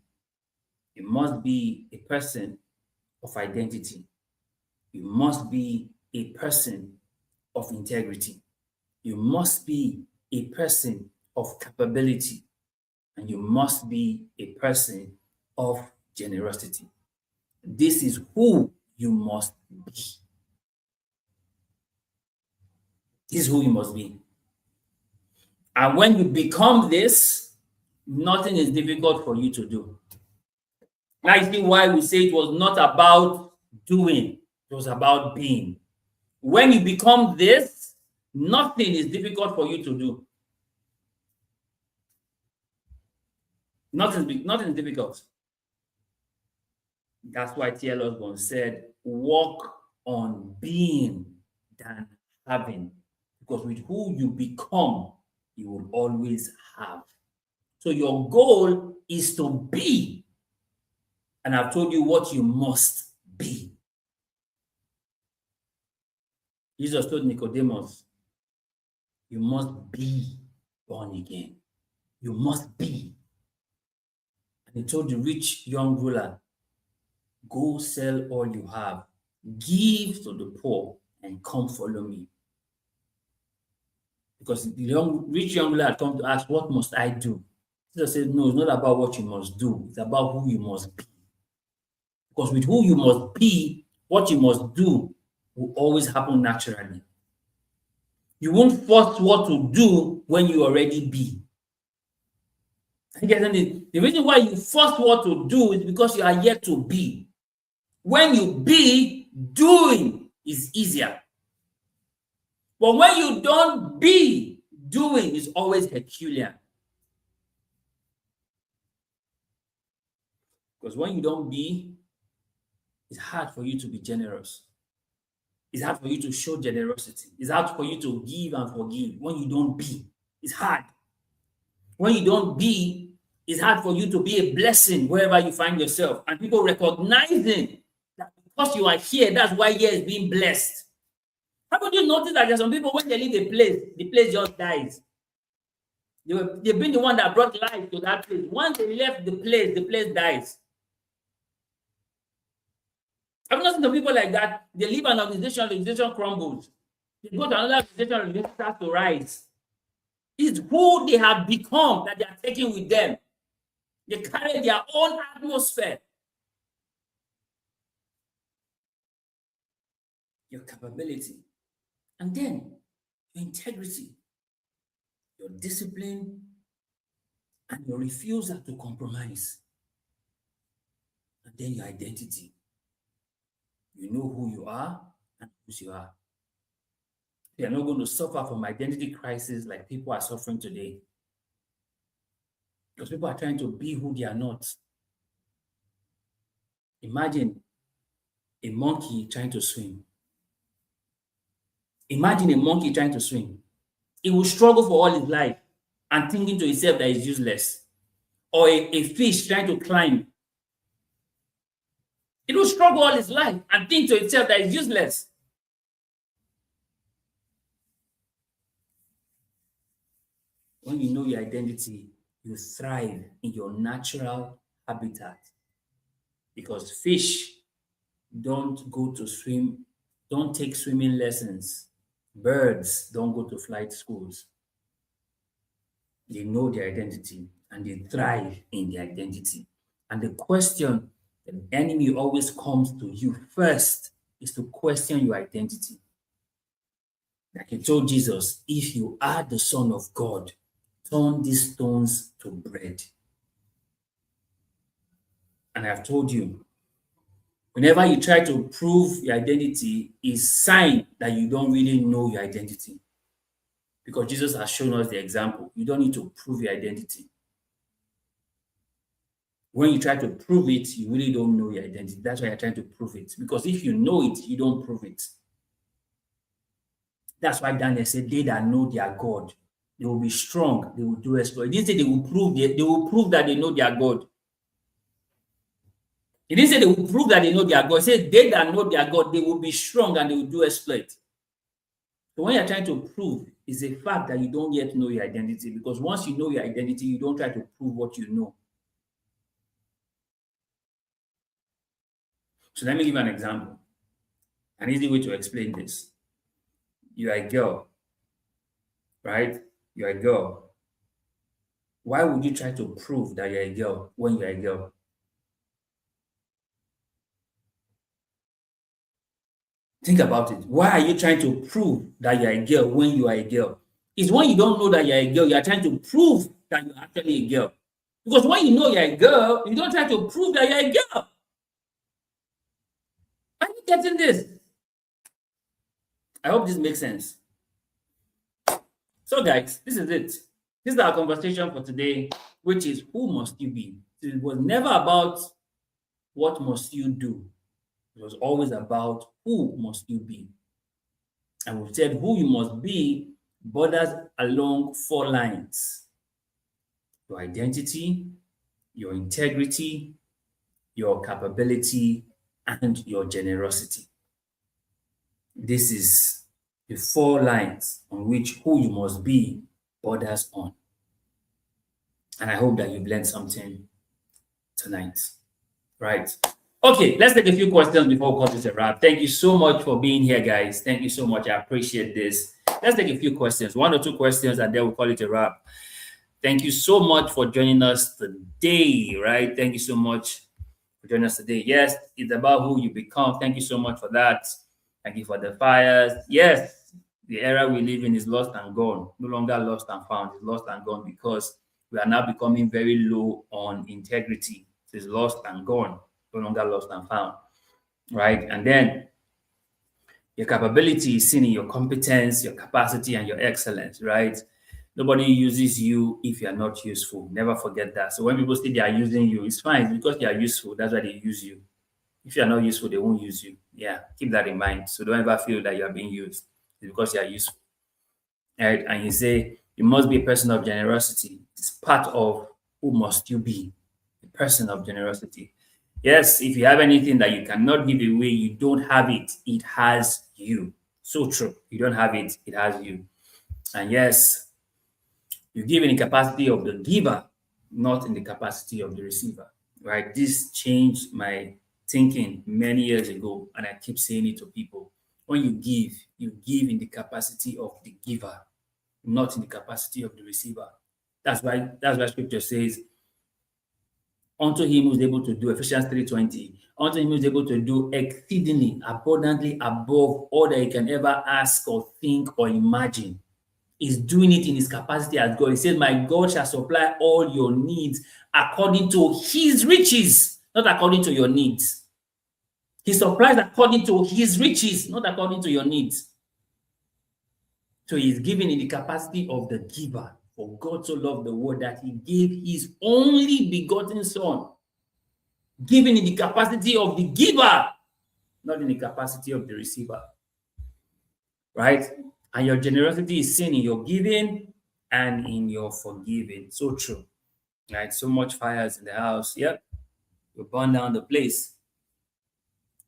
You must be a person of identity. You must be a person of integrity. You must be a person of capability. And you must be a person of generosity. This is who you must be. This is who you must be. And when you become this, nothing is difficult for you to do. That's why we say it was not about doing, it was about being. When you become this, nothing is difficult for you to do. Nothing is difficult. That's why T.L. Osborne said, walk on being than having. Because with who you become, you will always have. So your goal is to be. And I've told you what you must be. Jesus told Nicodemus, you must be born again. You must be. And he told the rich young ruler, go sell all you have, give to the poor, and come follow me. Because the rich young ruler had come to ask, what must I do? Jesus said, no, it's not about what you must do. It's about who you must be. Because with who you must be, what you must do will always happen naturally. You won't force what to do when you already be. The reason why you force what to do is because you are yet to be. When you be, doing is easier. But when you don't be, doing is always Herculean. Because when you don't be, it's hard for you to be generous. It's hard for you to show generosity. It's hard for you to give and forgive. When you don't be, it's hard. When you don't be, it's hard for you to be a blessing wherever you find yourself. And people recognizing that because you are here, that's why here is being blessed. Haven't you noticed that there's some people, when they leave the place just dies? They've been the one that brought life to that place. Once they left the place dies. I've not seen some people like that. They leave an organization crumbles. They go to another organization starts to rise. It's who they have become that they are taking with them. They carry their own atmosphere. Your capability. And then your integrity, your discipline, and your refusal to compromise. And then your identity. You know who you are and whose you are. You are not going to suffer from identity crisis like people are suffering today. Because people are trying to be who they are not. Imagine a monkey trying to swim. Imagine a monkey trying to swim. He will struggle for all his life and thinking to himself that he's useless. Or a fish trying to climb. It will struggle all his life and think to itself that it's useless. When you know your identity, you thrive in your natural habitat. Because fish don't go to swim, don't take swimming lessons. Birds don't go to flight schools. They know their identity and they thrive in their identity. And the question the enemy always comes to you first is to question your identity. Like he told Jesus, if you are the Son of God, turn these stones to bread. And I've told you, whenever you try to prove your identity, is a sign that you don't really know your identity. Because Jesus has shown us the example. You don't need to prove your identity. When you try to prove it, you really don't know your identity. That's why you're trying to prove it. Because if you know it, you don't prove it. That's why Daniel said, they that know their God, they will be strong, they will do exploit. He didn't say they will prove that they know their God. He didn't say they will prove that they know their God. He said they that know their God, they will be strong and they will do exploit. So when you're trying to prove, it's a fact that you don't yet know your identity. Because once you know your identity, you don't try to prove what you know. So let me give you an example. An easy way to explain this. You are a girl, right? You're a girl. Why would you try to prove that you're a girl when you're a girl? Think about it. Why are you trying to prove that you're a girl when you are a girl? It's when you don't know that you're a girl, you're trying to prove that you're actually a girl. Because when you know you're a girl, you don't try to prove that you're a girl. Are you getting this? I hope this makes sense. So guys, this is it. This is our conversation for today, which is who must you be? It was never about what must you do. It was always about who must you be. And we said who you must be borders along 4 lines. Your identity, your integrity, your capability, and your generosity. This is the 4 lines on which who you must be borders on. And I hope that you've learned something tonight. Right. Okay, let's take a few questions before we call this a wrap. Thank you so much for being here, guys. Thank you so much. I appreciate this. Let's take a few questions, 1 or 2 questions, and then we'll call it a wrap. Thank you so much for joining us today, right? Thank you so much for joining us today. Yes, it's about who you become. Thank you so much for that. Thank you for the fires. Yes, the era we live in is lost and gone. No longer lost and found. It's lost and gone because we are now becoming very low on integrity. It's lost and gone. No longer lost and found, right? And then your capability is seen in your competence, your capacity, and your excellence, right? Nobody uses you if you're not useful. Never forget that. So when people say they are using you, it's fine. It's because they are useful. That's why they use you. If you're not useful, they won't use you. Yeah, keep that in mind. So don't ever feel that you're being used. It's because you are useful. Right? And you say, you must be a person of generosity. It's part of who must you be, a person of generosity. Yes, if you have anything that you cannot give away, you don't have it. It has you. So true. You don't have it, it has you. And yes, you give in the capacity of the giver, not in the capacity of the receiver. Right? This changed my thinking many years ago, and I keep saying it to people. When you give in the capacity of the giver, not in the capacity of the receiver. That's why scripture says, unto him who is able to do, Ephesians 3:20, unto him who is able to do exceedingly abundantly above all that he can ever ask or think or imagine. He's doing it in his capacity as God. He says, my God shall supply all your needs according to his riches, not according to your needs. He supplies according to his riches, not according to your needs. So he's giving in the capacity of the giver. For God so loved the world that he gave his only begotten son. Giving in the capacity of the giver, not in the capacity of the receiver. Right? And your generosity is seen in your giving and in your forgiving. So true. Right? So much fires in the house. Yep. You burn down the place.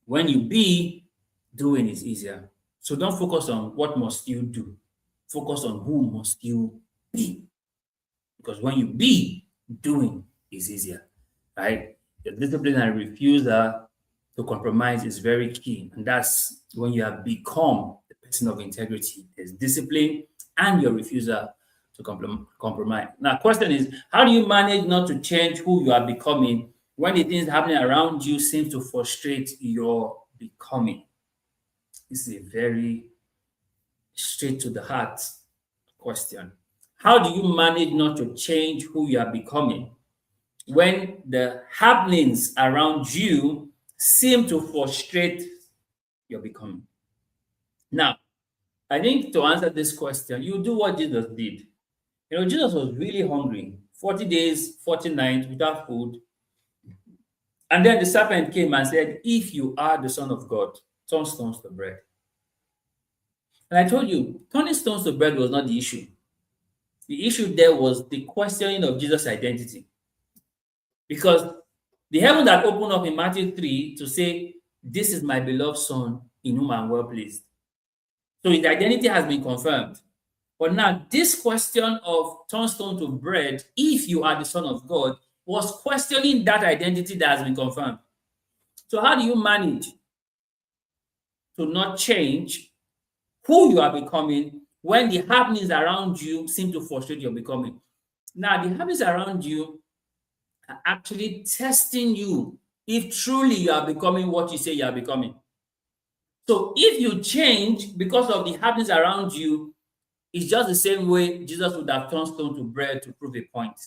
When you be, doing is easier. So don't focus on what must you do. Focus on who must you be. Because when you be, doing is easier. Right? The discipline and refusal to compromise is very key. And that's when you have become the person of integrity. There's discipline and your refusal to compromise. Now, question is, how do you manage not to change who you are becoming when the things happening around you seem to frustrate your becoming? This is a very straight to the heart question. How do you manage not to change who you are becoming when the happenings around you seem to frustrate your becoming? Now, I think to answer this question, you do what Jesus did. Jesus was really hungry, 40 days, 40 nights without food. And then the serpent came and said, if you are the Son of God, turn stones to bread. And I told you, turning stones to bread was not the issue. The issue there was the questioning of Jesus' identity. Because the heaven that opened up in Matthew 3 to say, this is my beloved Son, in whom I'm well pleased. So his identity has been confirmed. But now this question of turn stone to bread, if you are the Son of God, was questioning that identity that has been confirmed. So how do you manage to not change who you are becoming when the happenings around you seem to frustrate your becoming? Now, the happenings around you are actually testing you if truly you are becoming what you say you are becoming. So if you change because of the happenings around you, it's just the same way Jesus would have turned stone to bread to prove a point.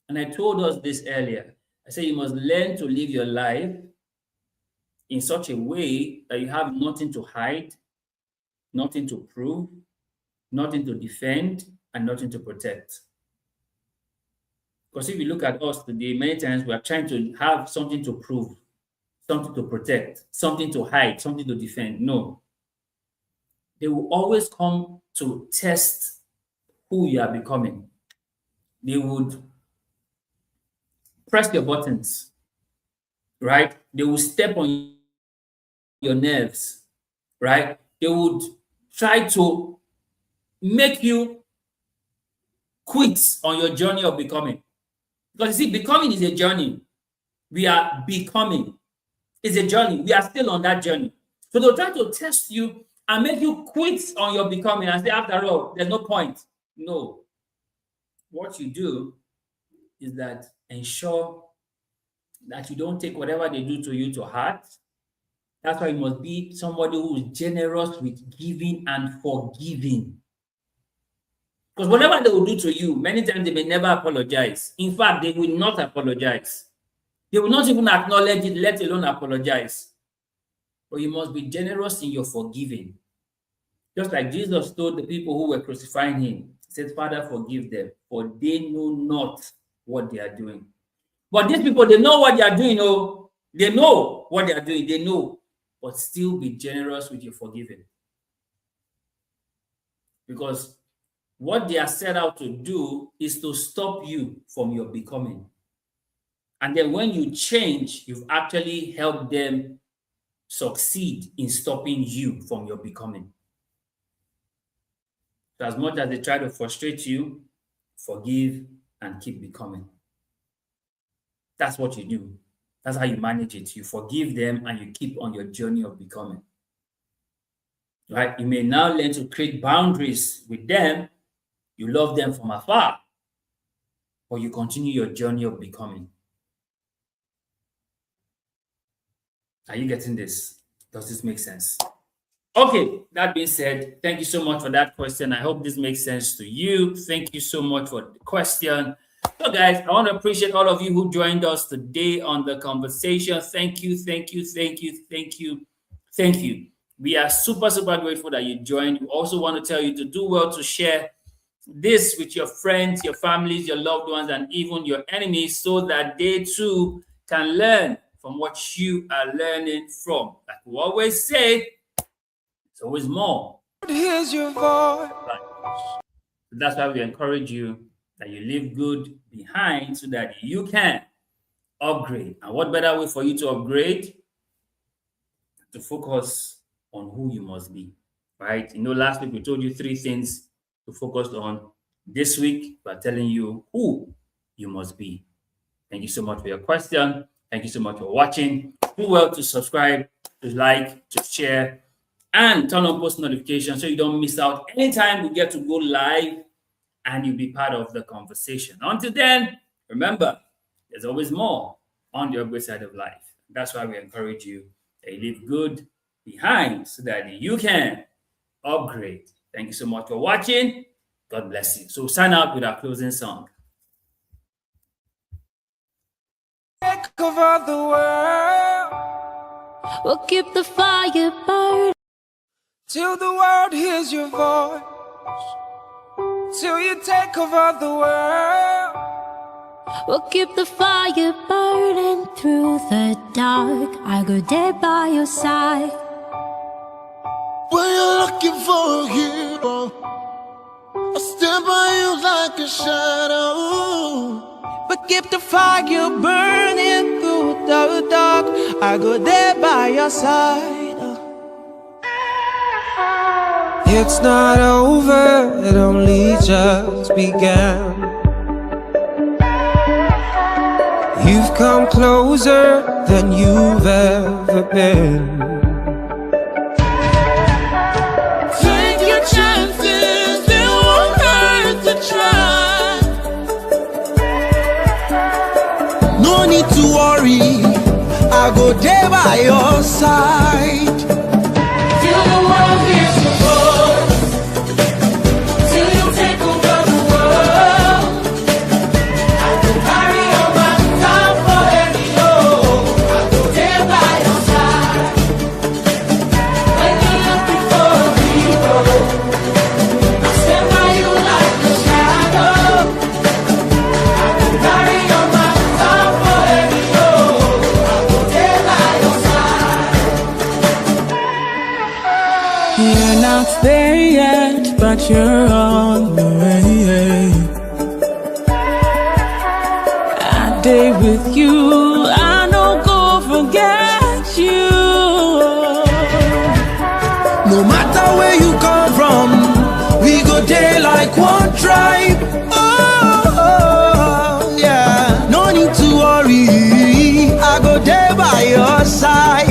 And I told us this earlier. I said you must learn to live your life in such a way that you have nothing to hide, nothing to prove, nothing to defend, and nothing to protect. Because if you look at us today, many times we are trying to have something to prove, something to protect, something to hide, something to defend. No. They will always come to test who you are becoming. They would press your buttons, right? They will step on your nerves, right? They would try to make you quit on your journey of becoming. Because you see, becoming is a journey. We are becoming. It's a journey. We are still on that journey. So they'll try to test you and make you quit on your becoming and say, after all, there's no point. No. What you do is that ensure that you don't take whatever they do to you to heart. That's why you must be somebody who is generous with giving and forgiving. Because whatever they will do to you, many times they may never apologize. In fact, they will not apologize. They will not even acknowledge it, let alone apologize. But you must be generous in your forgiving. Just like Jesus told the people who were crucifying him, he said, Father, forgive them, for they know not what they are doing. But these people, they know what they are doing. Oh, they know what they are doing. They know. But still be generous with your forgiving. Because what they are set out to do is to stop you from your becoming. And then when you change, you've actually helped them succeed in stopping you from your becoming. So as much as they try to frustrate you, forgive and keep becoming. That's what you do. That's how you manage it. You forgive them and you keep on your journey of becoming. Right? You may now learn to create boundaries with them. You love them from afar, but you continue your journey of becoming. Are you getting this? Does this make sense? Okay, that being said, thank you so much for that question. I hope this makes sense to you. Thank you so much for the question. So guys, I want to appreciate all of you who joined us today on the conversation. Thank you, thank you, thank you, thank you, thank you. We are super, super grateful that you joined. We also want to tell you to do well to share this with your friends, your families, your loved ones, and even your enemies so that they too can learn from what you are learning from. Like we always say, it's always more. Here's your voice. That's why we encourage you that you leave good behind so that you can upgrade. And what better way for you to upgrade? To focus on who you must be, right? You know, last week we told you 3 things to focus on. This week, we're telling you who you must be. Thank you so much for your question. Thank you so much for watching. Do well to subscribe, to like, to share, and turn on post notifications so you don't miss out anytime we get to go live and you'll be part of the conversation. Until then, remember, there's always more on the upgrade side of life. That's why we encourage you that you leave good behind so that you can upgrade. Thank you so much for watching. God bless you. So sign out with our closing song. Take over the world We'll keep the fire burning. till the world hears your voice. Till you take over the world. We'll keep the fire burning through the dark. I go there by your side. When you're looking for a hero, I'll stand by you like a shadow. But keep the fire burning through the dark. I go there by your side. It's not over, it only just began. You've come closer than you've ever been. Take your chances, it won't hurt to try. No need to worry, I go there by your side. Till the world hears your voice, till you take over the world. I go carry on my time for any load. I go there by your side. When you're looking for a hero, I stand by you like a shadow. I go carry on my time for any load. I go there by your side. You're not there yet, but you're on the way. I day with you, I no go forget you. No matter where you come from, we go there like one tribe. Oh, yeah. No need to worry, I go there by your side.